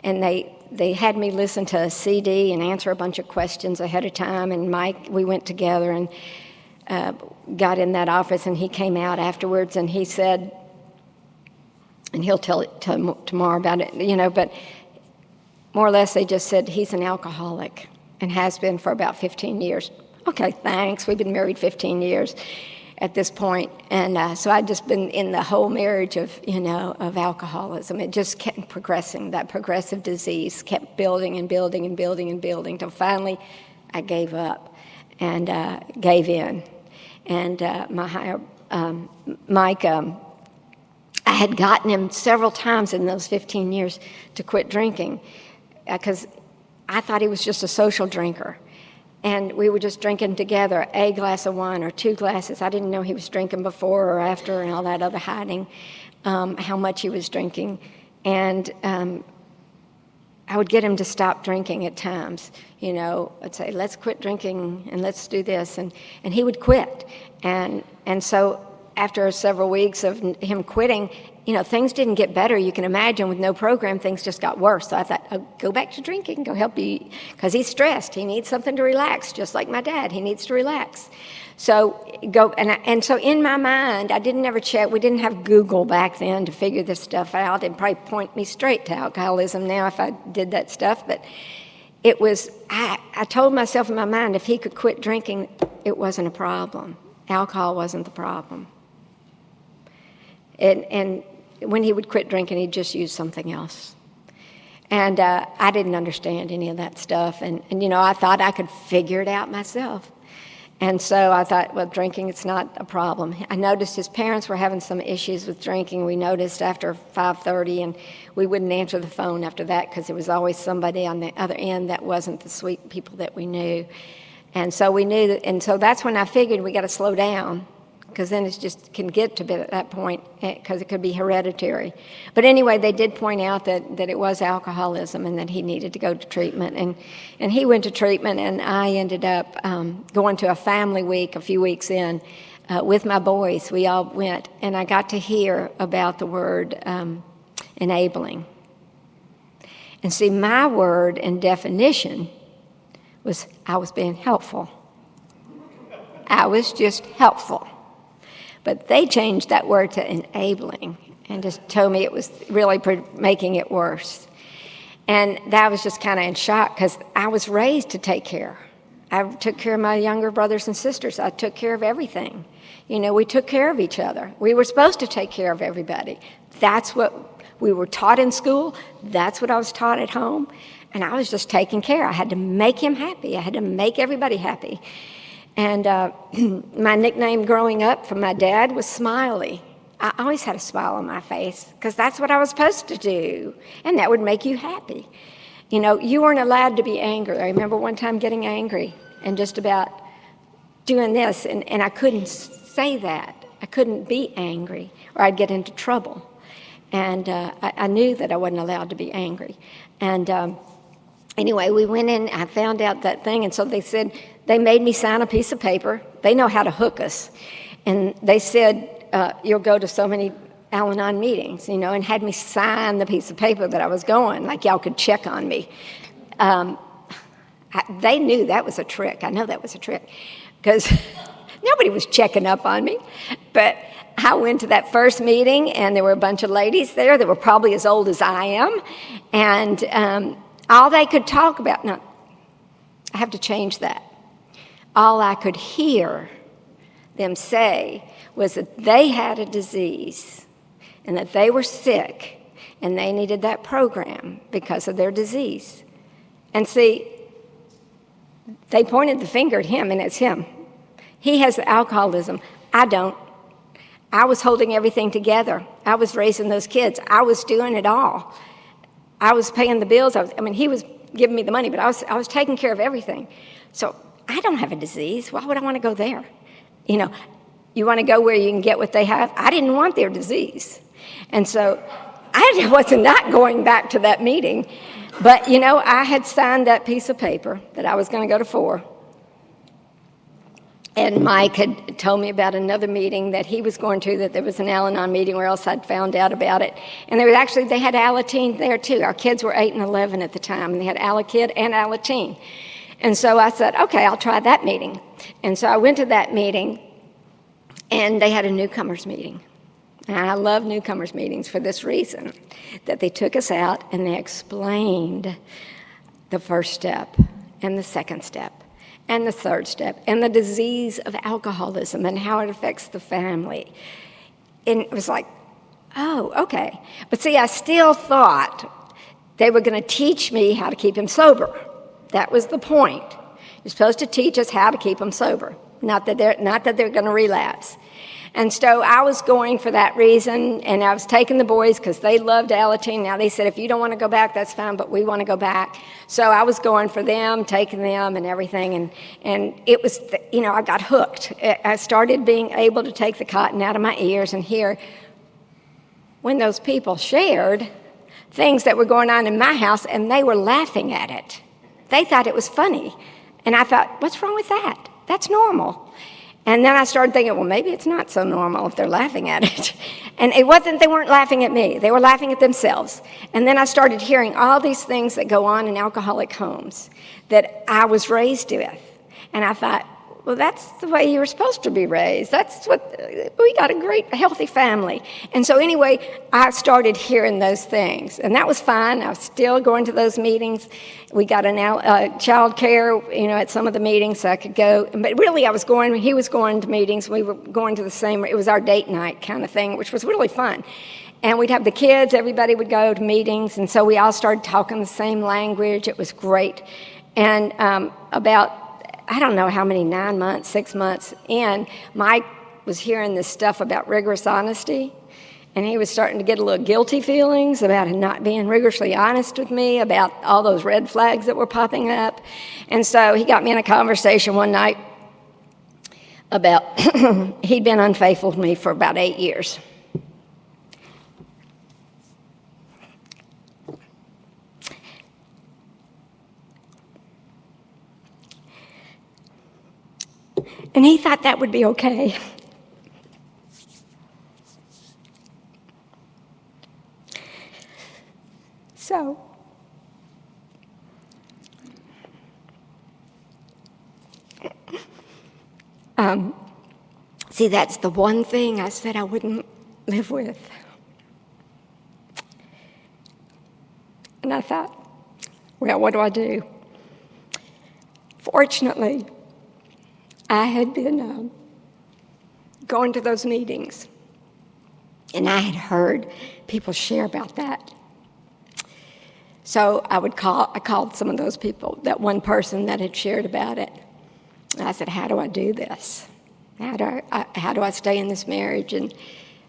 And they had me listen to a CD and answer a bunch of questions ahead of time. And Mike, we went together and got in that office, and he came out afterwards, and he said, and he'll tell tomorrow about it, but more or less they just said he's an alcoholic and has been for about 15 years. Okay, thanks. We've been married 15 years at this point. And so I'd just been in the whole marriage of alcoholism. It just kept progressing. That progressive disease kept building and building and building and building till finally I gave up and gave in. And Mike, I had gotten him several times in those 15 years to quit drinking because I thought he was just a social drinker. And we were just drinking together, a glass of wine or 2 glasses. I didn't know he was drinking before or after and all that other hiding, how much he was drinking. And I would get him to stop drinking at times. I'd say, let's quit drinking and let's do this. And he would quit. And so after several weeks of him quitting, things didn't get better. You can imagine with no program, things just got worse. So I thought, go back to drinking, go help you, because he's stressed. He needs something to relax, just like my dad. He needs to relax. So go, and so in my mind, I didn't ever check. We didn't have Google back then to figure this stuff out. It'd probably point me straight to alcoholism now if I did that stuff. But it was, I told myself in my mind, if he could quit drinking, it wasn't a problem. Alcohol wasn't the problem. And when he would quit drinking, he'd just use something else. And I didn't understand any of that stuff. And I thought I could figure it out myself. And so I thought, well, drinking, it's not a problem. I noticed his parents were having some issues with drinking. We noticed after 5:30, and we wouldn't answer the phone after that because there was always somebody on the other end that wasn't the sweet people that we knew. And so we knew that, and so that's when I figured we got to slow down because then it just can get to be at that point, because it could be hereditary. But anyway, they did point out that it was alcoholism and that he needed to go to treatment. And he went to treatment, and I ended up going to a family week a few weeks in with my boys. We all went, and I got to hear about the word enabling. And see, my word and definition was I was being helpful. I was just helpful. But they changed that word to enabling and just told me it was really making it worse. And that was just kind of in shock, because I was raised to take care. I took care of my younger brothers and sisters. I took care of everything. You know, we took care of each other. We were supposed to take care of everybody. That's what we were taught in school. That's what I was taught at home. And I was just taking care. I had to make him happy. I had to make everybody happy. And my nickname growing up from my dad was Smiley. I always had a smile on my face, because that's what I was supposed to do, and that would make you happy. You know, you weren't allowed to be angry. I remember one time getting angry and just about doing this, and I couldn't say that. I couldn't be angry, or I'd get into trouble. And I knew that I wasn't allowed to be angry. And anyway, we went in, I found out that thing, and so they said, they made me sign a piece of paper. They know how to hook us. And they said, you'll go to so many Al-Anon meetings, you know, and had me sign the piece of paper that I was going, like y'all could check on me. They knew that was a trick. I know that was a trick, because nobody was checking up on me. But I went to that first meeting, and there were a bunch of ladies there that were probably as old as I am. And all they could talk about, no, I have to change that. All I could hear them say was that they had a disease and that they were sick and they needed that program because of their disease. And see, they pointed the finger at him, and it's him. He has alcoholism. I don't. I was holding everything together. I was raising those kids. I was doing it all. I was paying the bills. He was giving me the money, but I was taking care of everything. So I don't have a disease. Why would I want to go there? You know, you want to go where you can get what they have? I didn't want their disease. And so I wasn't not going back to that meeting. But, you know, I had signed that piece of paper that I was going to go to 4. And Mike had told me about another meeting that he was going to, that there was an Al-Anon meeting, or else I'd found out about it. And they had Alateen there too. Our kids were 8 and 11 at the time, and they had Alakid and Alateen. And so I said, okay, I'll try that meeting. And so I went to that meeting, and they had a newcomers meeting. And I love newcomers meetings for this reason, that they took us out and they explained the first step and the second step and the third step and the disease of alcoholism and how it affects the family. And it was like, oh, okay. But see, I still thought they were going to teach me how to keep him sober. That was the point. You're supposed to teach us how to keep them sober, not that they're going to relapse. And so I was going for that reason, and I was taking the boys because they loved Alateen. Now they said, if you don't want to go back, that's fine, but we want to go back. So I was going for them, taking them and everything, and it was, I got hooked. I started being able to take the cotton out of my ears and hear when those people shared things that were going on in my house, and they were laughing at it. They thought it was funny. And I thought, what's wrong with that? That's normal. And then I started thinking, well, maybe it's not so normal if they're laughing at it. And they weren't laughing at me. They were laughing at themselves. And then I started hearing all these things that go on in alcoholic homes that I was raised with. And I thought, well, that's the way you were supposed to be raised. We got a great, healthy family. And so anyway, I started hearing those things. And that was fine. I was still going to those meetings. We got child care, at some of the meetings, so I could go. But really, he was going to meetings. We were going to the same, it was our date night kind of thing, which was really fun. And we'd have the kids, everybody would go to meetings. And so we all started talking the same language. It was great. And about, I don't know how many, 9 months, 6 months in, Mike was hearing this stuff about rigorous honesty, and he was starting to get a little guilty feelings about him not being rigorously honest with me, about all those red flags that were popping up. And so he got me in a conversation one night about, he'd been unfaithful to me for about 8 years. And he thought that would be okay. So, see, that's the one thing I said I wouldn't live with. And I thought, well, what do I do? Fortunately, I had been going to those meetings, and I had heard people share about that. So I called some of those people, that one person that had shared about it. And I said, how do I do this? How do I stay in this marriage? And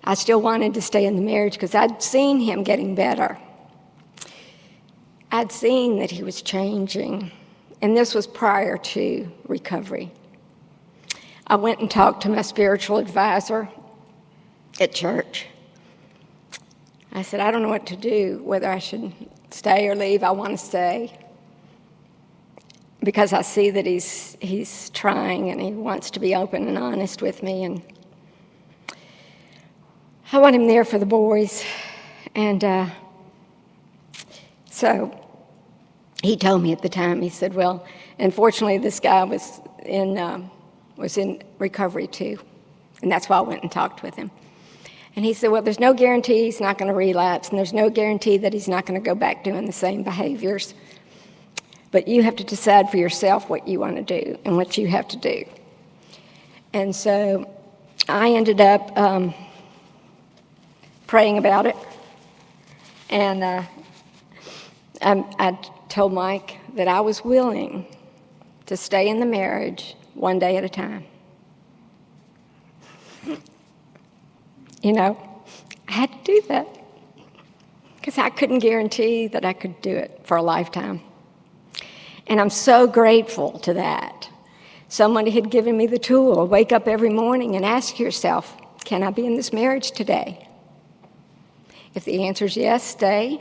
I still wanted to stay in the marriage because I'd seen him getting better. I'd seen that he was changing, and this was prior to recovery. I went and talked to my spiritual advisor at church. I said, I don't know what to do, whether I should stay or leave. I want to stay because I see that he's trying and he wants to be open and honest with me, and I want him there for the boys. And so he told me at the time, he said, well, unfortunately this guy was in recovery too, and that's why I went and talked with him. And he said, well, there's no guarantee he's not going to relapse, and there's no guarantee that he's not going to go back doing the same behaviors. But you have to decide for yourself what you want to do and what you have to do. And so I ended up praying about it. And I told Mike that I was willing to stay in the marriage one day at a time. You know, I had to do that because I couldn't guarantee that I could do it for a lifetime. And I'm so grateful to that. Somebody had given me the tool. Wake up every morning and ask yourself, can I be in this marriage today? If the answer is yes, stay.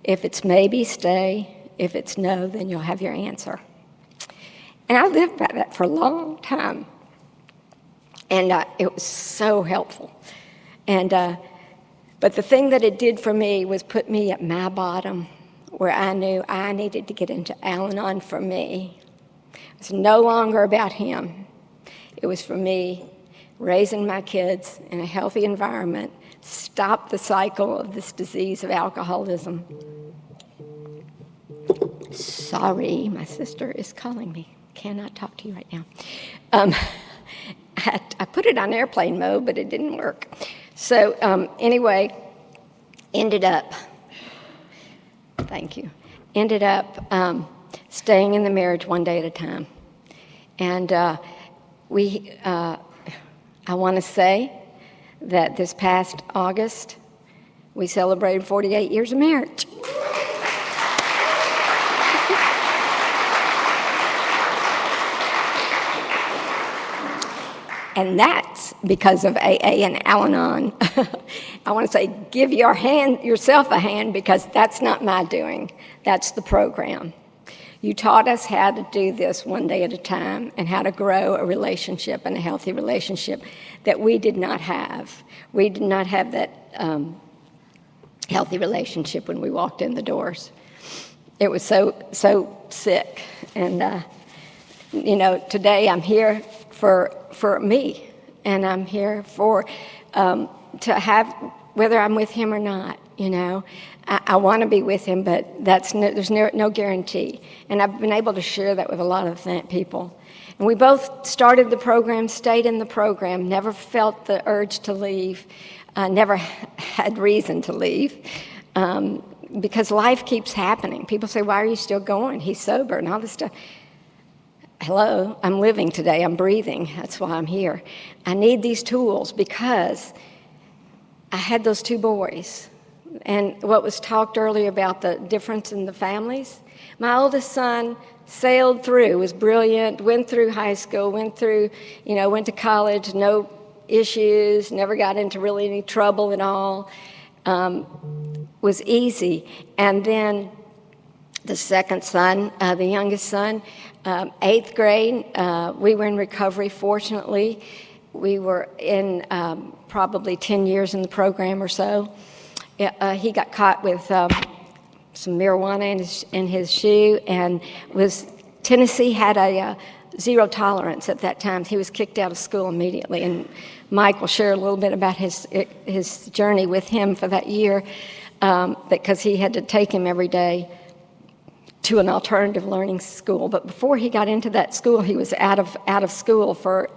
If it's maybe, stay. If it's no, then you'll have your answer. And I lived by that for a long time. And it was so helpful. And but the thing that it did for me was put me at my bottom, where I knew I needed to get into Al-Anon for me. It was no longer about him. It was for me, raising my kids in a healthy environment, stop the cycle of this disease of alcoholism. Sorry, my sister is calling me. Cannot talk to you right now. I put it on airplane mode, but it didn't work. So anyway, ended up staying in the marriage one day at a time. And I want to say that this past August, we celebrated 48 years of marriage. And that's because of AA and Al-Anon. I want to say, give yourself a hand, because that's not my doing. That's the program. You taught us how to do this one day at a time and how to grow a relationship, and a healthy relationship that we did not have. We did not have that healthy relationship when we walked in the doors. It was so sick. And, today I'm here for me, and I'm here for to have, whether I'm with him or not. I want to be with him, but there's no guarantee. And I've been able to share that with a lot of people. And we both started the program, stayed in the program, never felt the urge to leave, never had reason to leave, because life keeps happening. People say, why are you still going? He's sober and all this stuff. Hello, I'm living today, I'm breathing, that's why I'm here. I need these tools because I had those two boys. And what was talked earlier about the difference in the families, my oldest son sailed through, was brilliant, went through high school, went to college, no issues, never got into really any trouble at all, was easy. And then the second son, the youngest son, 8th grade, we were in recovery, fortunately. We were in probably 10 years in the program or so. He got caught with some marijuana in his shoe, and Tennessee had a zero tolerance at that time. He was kicked out of school immediately, and Mike will share a little bit about his journey with him for that year, because he had to take him every day to an alternative learning school. But before he got into that school, he was out of school for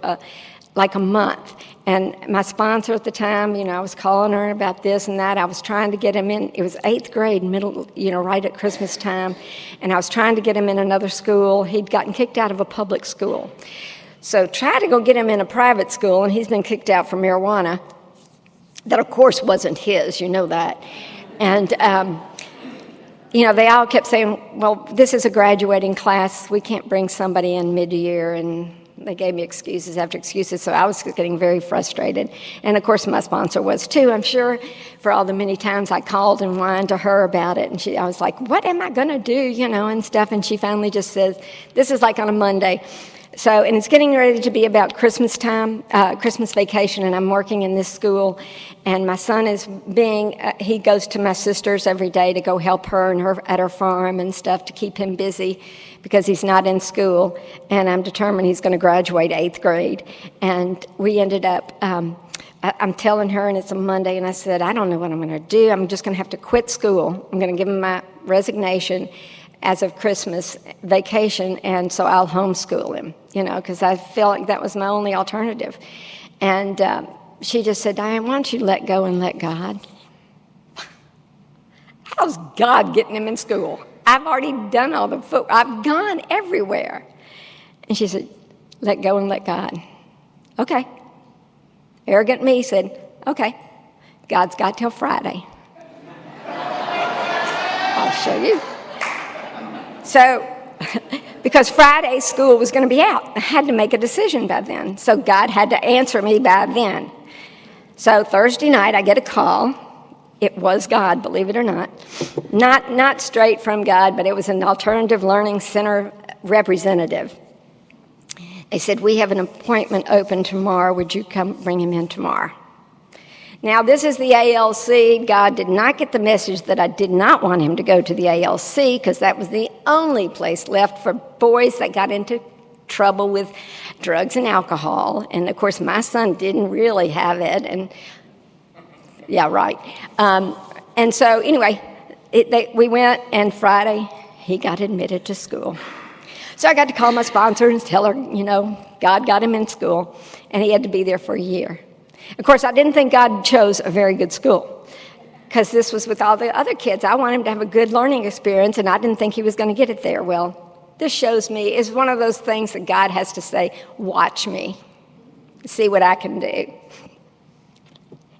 like a month. And my sponsor at the time, I was calling her about this and that. I was trying to get him in. It was 8th grade, right at Christmas time. And I was trying to get him in another school. He'd gotten kicked out of a public school. So tried to go get him in a private school, and he's been kicked out for marijuana. That, of course, wasn't his, you know that. And, they all kept saying, well, this is a graduating class. We can't bring somebody in mid-year. And they gave me excuses after excuses, so I was getting very frustrated. And, of course, my sponsor was, too, I'm sure, for all the many times I called and whined to her about it. And I was like, what am I going to do, and stuff. And she finally just says, this is like on a Monday. So, and it's getting ready to be about Christmas time, Christmas vacation, and I'm working in this school. And my son is he goes to my sister's every day to go help her at her farm and stuff to keep him busy because he's not in school. And I'm determined he's going to graduate 8th grade. And we ended up, I'm telling her, and it's a Monday, and I said, I don't know what I'm going to do. I'm just going to have to quit school. I'm going to give him my resignation as of Christmas vacation, and so I'll homeschool him, because I felt like that was my only alternative. And she just said, Diane, why don't you let go and let God? How's God getting him in school? I've already done all the I've gone everywhere. And she said, let go and let God. Okay. Arrogant me said, okay, God's got till Friday. I'll show you. So, because Friday school was going to be out, I had to make a decision by then. So God had to answer me by then. So Thursday night, I get a call. It was God, believe it or not. Not straight from God, but it was an alternative learning center representative. They said, we have an appointment open tomorrow. Would you come bring him in tomorrow? Now, this is the ALC. God did not get the message that I did not want him to go to the ALC because that was the only place left for boys that got into trouble with drugs and alcohol. And, of course, my son didn't really have it. And, yeah, right. And so, anyway, we went, and Friday he got admitted to school. So I got to call my sponsor and tell her, God got him in school, and he had to be there for a year. Of course, I didn't think God chose a very good school because this was with all the other kids. I wanted him to have a good learning experience, and I didn't think he was going to get it there. Well, this shows me is one of those things that God has to say, watch me, see what I can do.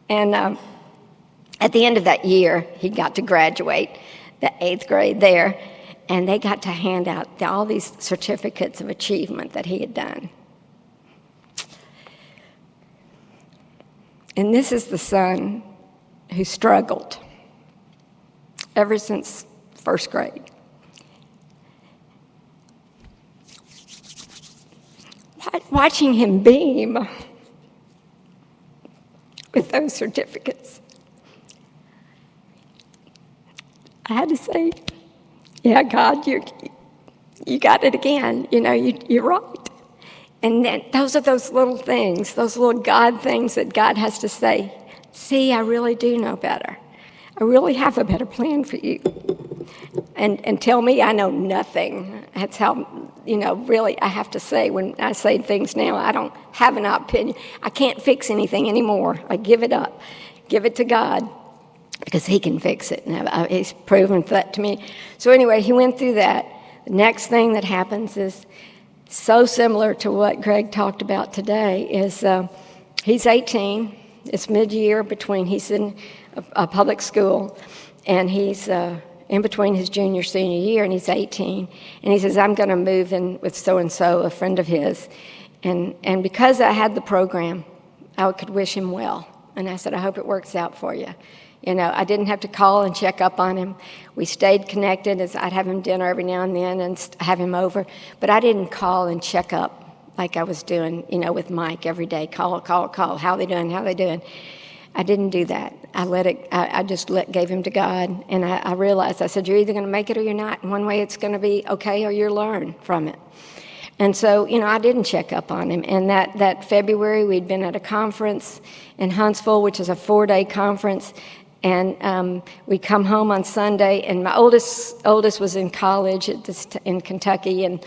And at the end of that year, he got to graduate, the 8th grade there, and they got to hand out all these certificates of achievement that he had done. And this is the son who struggled ever since 1st grade. Watching him beam with those certificates, I had to say, yeah, God, you got it again. You're right. And then those are those little things, those little God things that God has to say, see, I really do know better. I really have a better plan for you. And tell me I know nothing. That's how, really I have to say when I say things now, I don't have an opinion. I can't fix anything anymore. I give it up. Give it to God because he can fix it. And he's proven that to me. So anyway, he went through that. The next thing that happens is so similar to what Greg talked about today is he's 18. It's mid-year between he's in a public school, and he's in between his junior, senior year, and he's 18. And he says, I'm going to move in with so-and-so, a friend of his. And because I had the program, I could wish him well. And I said, I hope it works out for you. You know, I didn't have to call and check up on him. We stayed connected, as I'd have him dinner every now and then and have him over. But I didn't call and check up like I was doing, you know, with Mike every day. Call. How they doing? I didn't do that. I just gave him to God. And I realized, I said, you're either going to make it or you're not. And one way it's going to be okay or you'll learn from it. And so, you know, I didn't check up on him. And that February, we'd been at a conference in Huntsville, which is a 4-day conference. And we'd come home on Sunday, and my oldest was in college in Kentucky, and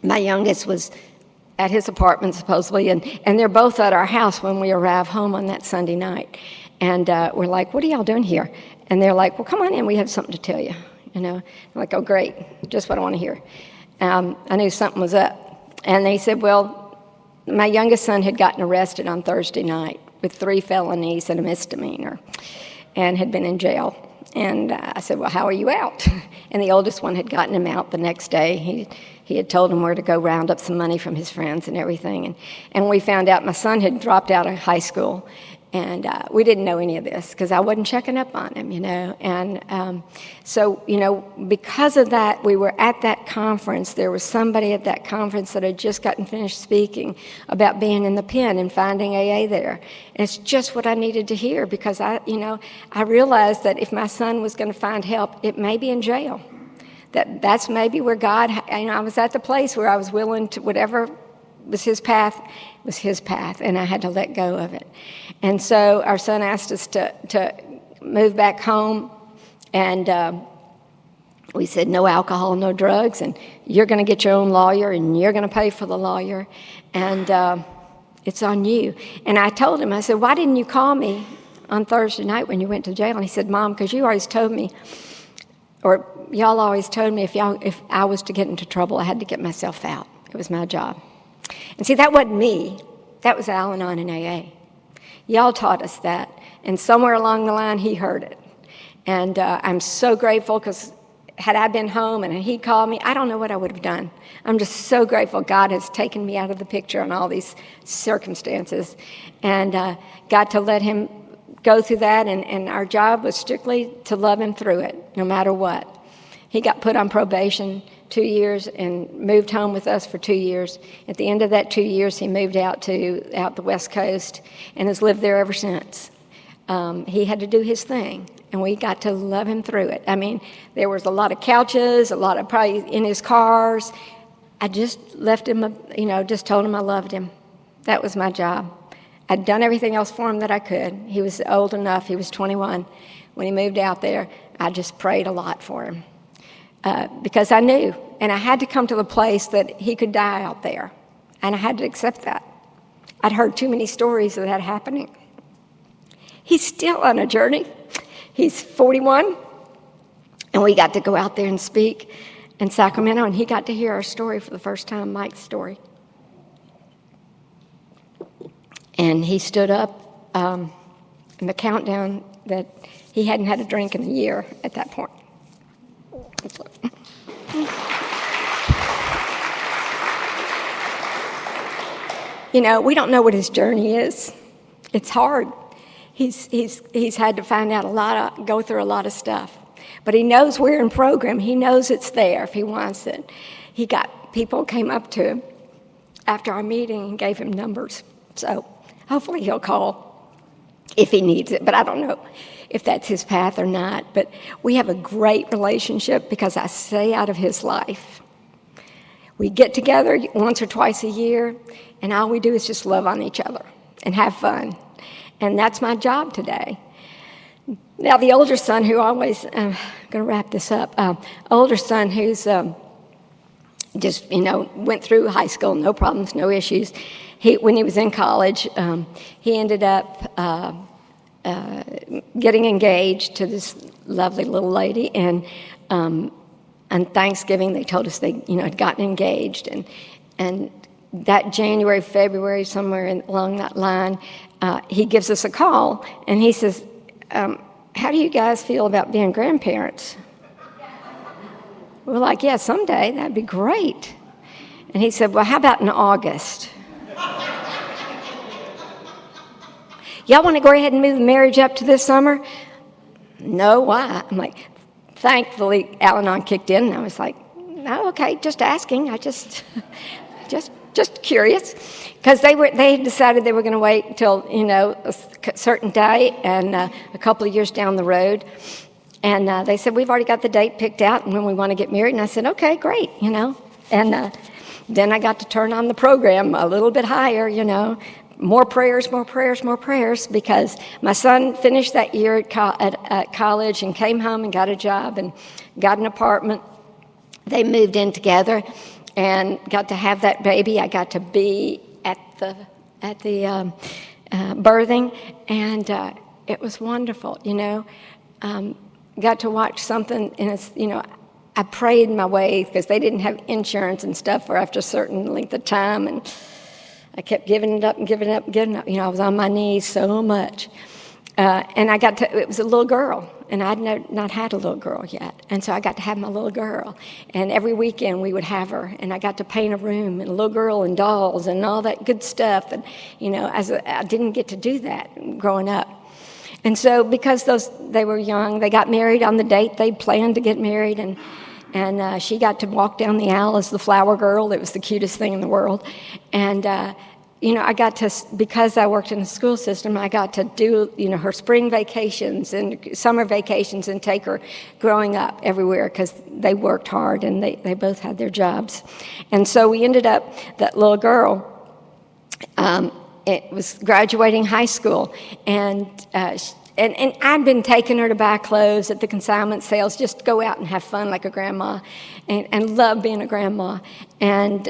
my youngest was at his apartment, supposedly, and they're both at our house when we arrive home on that Sunday night. And we're like, what are y'all doing here? And they're like, well, come on in, we have something to tell you. You know, I'm like, oh, great, just what I want to hear. I knew something was up. And they said, well, my youngest son had gotten arrested on Thursday night with 3 felonies and a misdemeanor, and had been in jail. And I said, well, how are you out? And the oldest one had gotten him out the next day. He had told him where to go round up some money from his friends and everything. And we found out my son had dropped out of high school. And we didn't know any of this because I wasn't checking up on him, you know. And so, you know, because of that, we were at that conference. There was somebody at that conference that had just gotten finished speaking about being in the pen and finding AA there. And it's just what I needed to hear because I realized that if my son was going to find help, it may be in jail. That's maybe where God, I was at the place where I was willing to, whatever was his path, and I had to let go of it. And so our son asked us to move back home, and we said no alcohol, no drugs, and you're going to get your own lawyer, and you're going to pay for the lawyer, and it's on you. And I told him, I said, why didn't you call me on Thursday night when you went to jail? And he said, Mom, because you always told me, or y'all always told me if I was to get into trouble, I had to get myself out. It was my job. And see, that wasn't me. That was Al-Anon and AA. Y'all taught us that. And somewhere along the line, he heard it. And I'm so grateful because had I been home and he called me, I don't know what I would have done. I'm just so grateful God has taken me out of the picture on all these circumstances. And got to let him go through that. And our job was strictly to love him through it, no matter what. He got put on probation 2 years and moved home with us for 2 years. At the end of that 2 years, he moved out the West Coast and has lived there ever since. He had to do his thing, and we got to love him through it. I mean, there was a lot of couches, a lot of probably in his cars. I just left him, just told him I loved him. That was my job. I'd done everything else for him that I could. He was old enough. He was 21 when he moved out there. I just prayed a lot for him. Because I knew, and I had to come to the place that he could die out there, and I had to accept that. I'd heard too many stories of that happening. He's still on a journey. He's 41, and we got to go out there and speak in Sacramento, and he got to hear our story for the first time, Mike's story. And he stood up in the countdown that he hadn't had a drink in a year at that point. You know, we don't know what his journey is. It's hard. He's had to find out go through a lot of stuff. But he knows we're in program. He knows it's there if he wants it. People came up to him after our meeting and gave him numbers. So hopefully he'll call if he needs it, but I don't know if that's his path or not. But we have a great relationship because I stay out of his life. We get together once or twice a year, and all we do is just love on each other and have fun. And that's my job today. Now, the older son who always, I'm going to wrap this up, older son who's just, went through high school, no problems, no issues. When he was in college, he ended up getting engaged to this lovely little lady, and on Thanksgiving they told us they had gotten engaged, and that January, February, somewhere along that line, he gives us a call, and he says, how do you guys feel about being grandparents? We're like, yeah, someday, that'd be great. And he said, well, how about in August? Y'all want to go ahead and move the marriage up to this summer? No, why? I'm like, thankfully, Anon kicked in, and I was like, no, okay, just asking. I just curious, because they had decided they were going to wait until a certain day and a couple of years down the road, and they said we've already got the date picked out and when we want to get married. And I said, okay, great, and then I got to turn on the program a little bit higher, more prayers, more prayers, more prayers, because my son finished that year at college and came home and got a job and got an apartment. They moved in together and got to have that baby. I got to be at the birthing, and it was wonderful, got to watch something, and it's, I prayed my way, because they didn't have insurance and stuff for after a certain length of time, and I kept giving it up and giving it up and giving it up. I was on my knees so much. And it was a little girl, and I'd not had a little girl yet. And so I got to have my little girl. And every weekend we would have her, and I got to paint a room, and a little girl and dolls and all that good stuff. And, I didn't get to do that growing up. And so because they were young, they got married on the date they planned to get married, and she got to walk down the aisle as the flower girl. It was the cutest thing in the world. And I got to, because I worked in the school system, I got to do, her spring vacations and summer vacations and take her growing up everywhere, because they worked hard and they both had their jobs. And so we ended up, that little girl, it was graduating high school, and I'd been taking her to buy clothes at the consignment sales, just to go out and have fun like a grandma, and love being a grandma. And,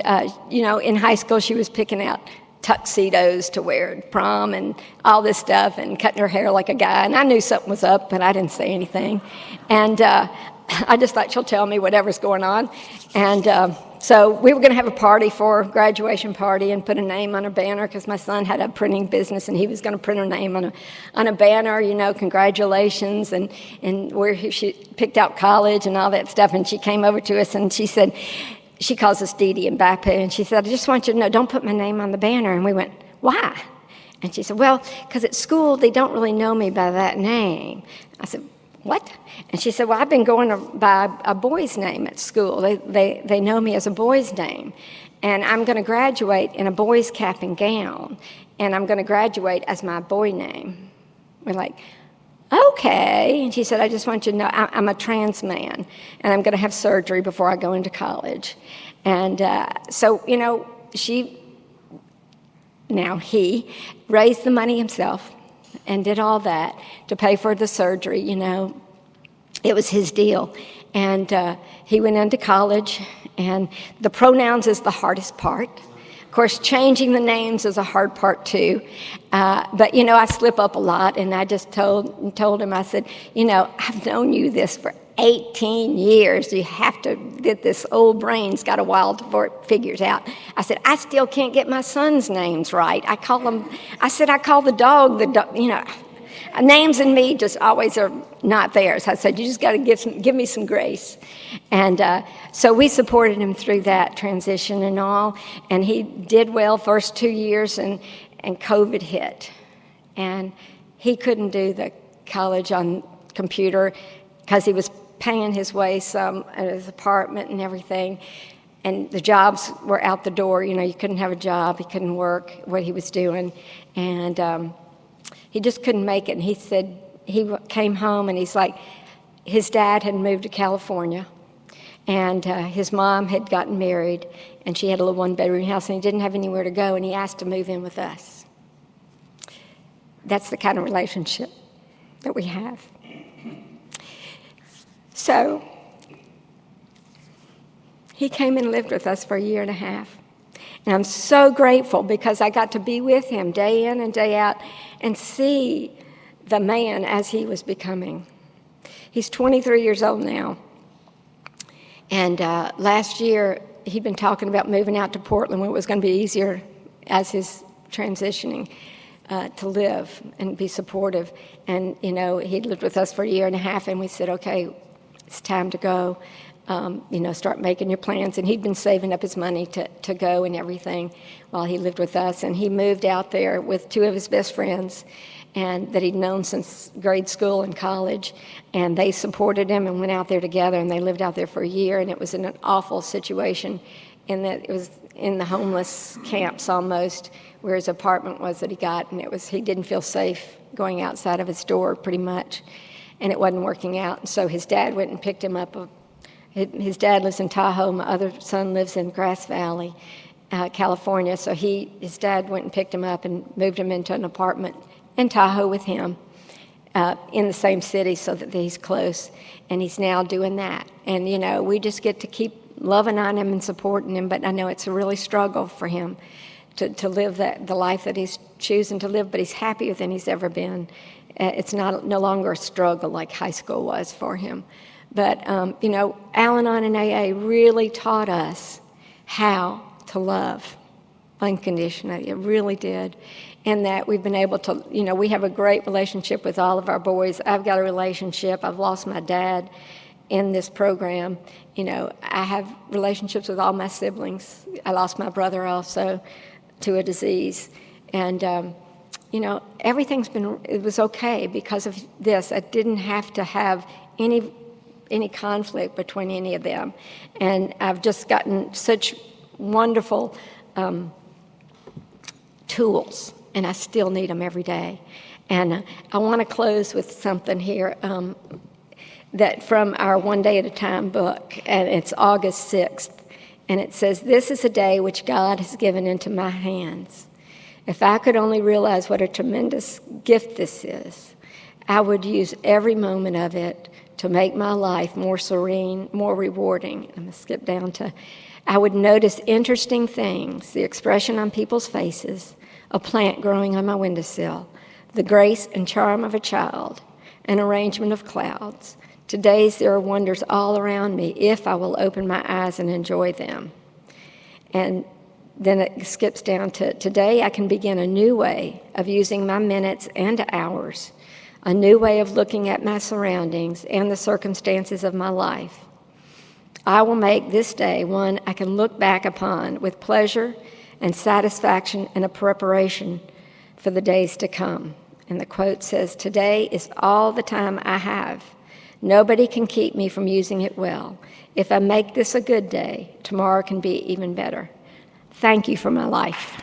in high school she was picking out tuxedos to wear at prom and all this stuff, and cutting her hair like a guy. And I knew something was up, but I didn't say anything. And I just thought she'll tell me whatever's going on. And so we were going to have a party for her, graduation party, and put a name on her banner, because my son had a printing business, and he was going to print her name on a banner, congratulations, and where she picked out college and all that stuff. And she came over to us, and she said, she calls us Dee Dee and Bape, and she said, I just want you to know, don't put my name on the banner. And we went, why? And she said, well, because at school they don't really know me by that name. I said, what? And she said, well, I've been going by a boy's name at school. They know me as a boy's name. And I'm going to graduate in a boy's cap and gown. And I'm going to graduate as my boy name. We're like, okay. And she said, I just want you to know, I'm a trans man, and I'm going to have surgery before I go into college. And so, he raised the money himself and did all that to pay for the surgery. It was his deal. And he went into college, and the pronouns is the hardest part. Of course, changing the names is a hard part too. But I slip up a lot, and I just told him, I said, I've known you this for 18 years. You have to get this old brain's got a while before it figures out. I said, I still can't get my son's names right. I call the dog, names in me just always are not theirs. I said, you just got to give me some grace. And so we supported him through that transition and all. And he did well first 2 years, and COVID hit. And he couldn't do the college on computer because he was paying his way some at his apartment and everything. And the jobs were out the door. You couldn't have a job. He couldn't work what he was doing. And he just couldn't make it. And he said, he came home, and he's like, his dad had moved to California, and his mom had gotten married, and she had a little one-bedroom house, and he didn't have anywhere to go, and he asked to move in with us. That's the kind of relationship that we have. So he came and lived with us for 1.5 years. And I'm so grateful, because I got to be with him day in and day out and see the man as he was becoming. He's 23 years old now. And last year, he'd been talking about moving out to Portland when it was going to be easier as his transitioning. to live and be supportive. And, he lived with us for a year and a half, and we said, okay, it's time to go. Start making your plans. And he'd been saving up his money to go and everything while he lived with us. And he moved out there with two of his best friends and that he'd known since grade school and college. And they supported him and went out there together, and they lived out there for a year. And it was in an awful situation in that it was in the homeless camps almost, where his apartment was that he got. And he didn't feel safe going outside of his door pretty much. And it wasn't working out. And so his dad went and picked him up. His dad lives in Tahoe. My other son lives in Grass Valley, California. So his dad went and picked him up and moved him into an apartment in Tahoe with him in the same city so that he's close. And he's now doing that. And, we just get to keep loving on him and supporting him. But I know it's a really struggle for him to live the life that he's choosing to live. But he's happier than he's ever been. It's no longer a struggle like high school was for him. But, Al-Anon and AA really taught us how to love unconditionally. It really did. And that we've been able to, we have a great relationship with all of our boys. I've got a relationship. I've lost my dad in this program. I have relationships with all my siblings. I lost my brother also to a disease. And, it was okay because of this. I didn't have to have any conflict between any of them. And I've just gotten such wonderful tools, and I still need them every day. And I want to close with something here that from our One Day at a Time book, and it's August 6th. And it says, "This is a day which God has given into my hands. If I could only realize what a tremendous gift this is, I would use every moment of it to make my life more serene, more rewarding." I'm going to skip down to, "I would notice interesting things, the expression on people's faces, a plant growing on my windowsill, the grace and charm of a child, an arrangement of clouds. Today's there are wonders all around me if I will open my eyes and enjoy them." And then it skips down to, "Today I can begin a new way of using my minutes and hours, a new way of looking at my surroundings and the circumstances of my life. I will make this day one I can look back upon with pleasure and satisfaction and a preparation for the days to come." And the quote says, "Today is all the time I have. Nobody can keep me from using it well. If I make this a good day, tomorrow can be even better. Thank you for my life."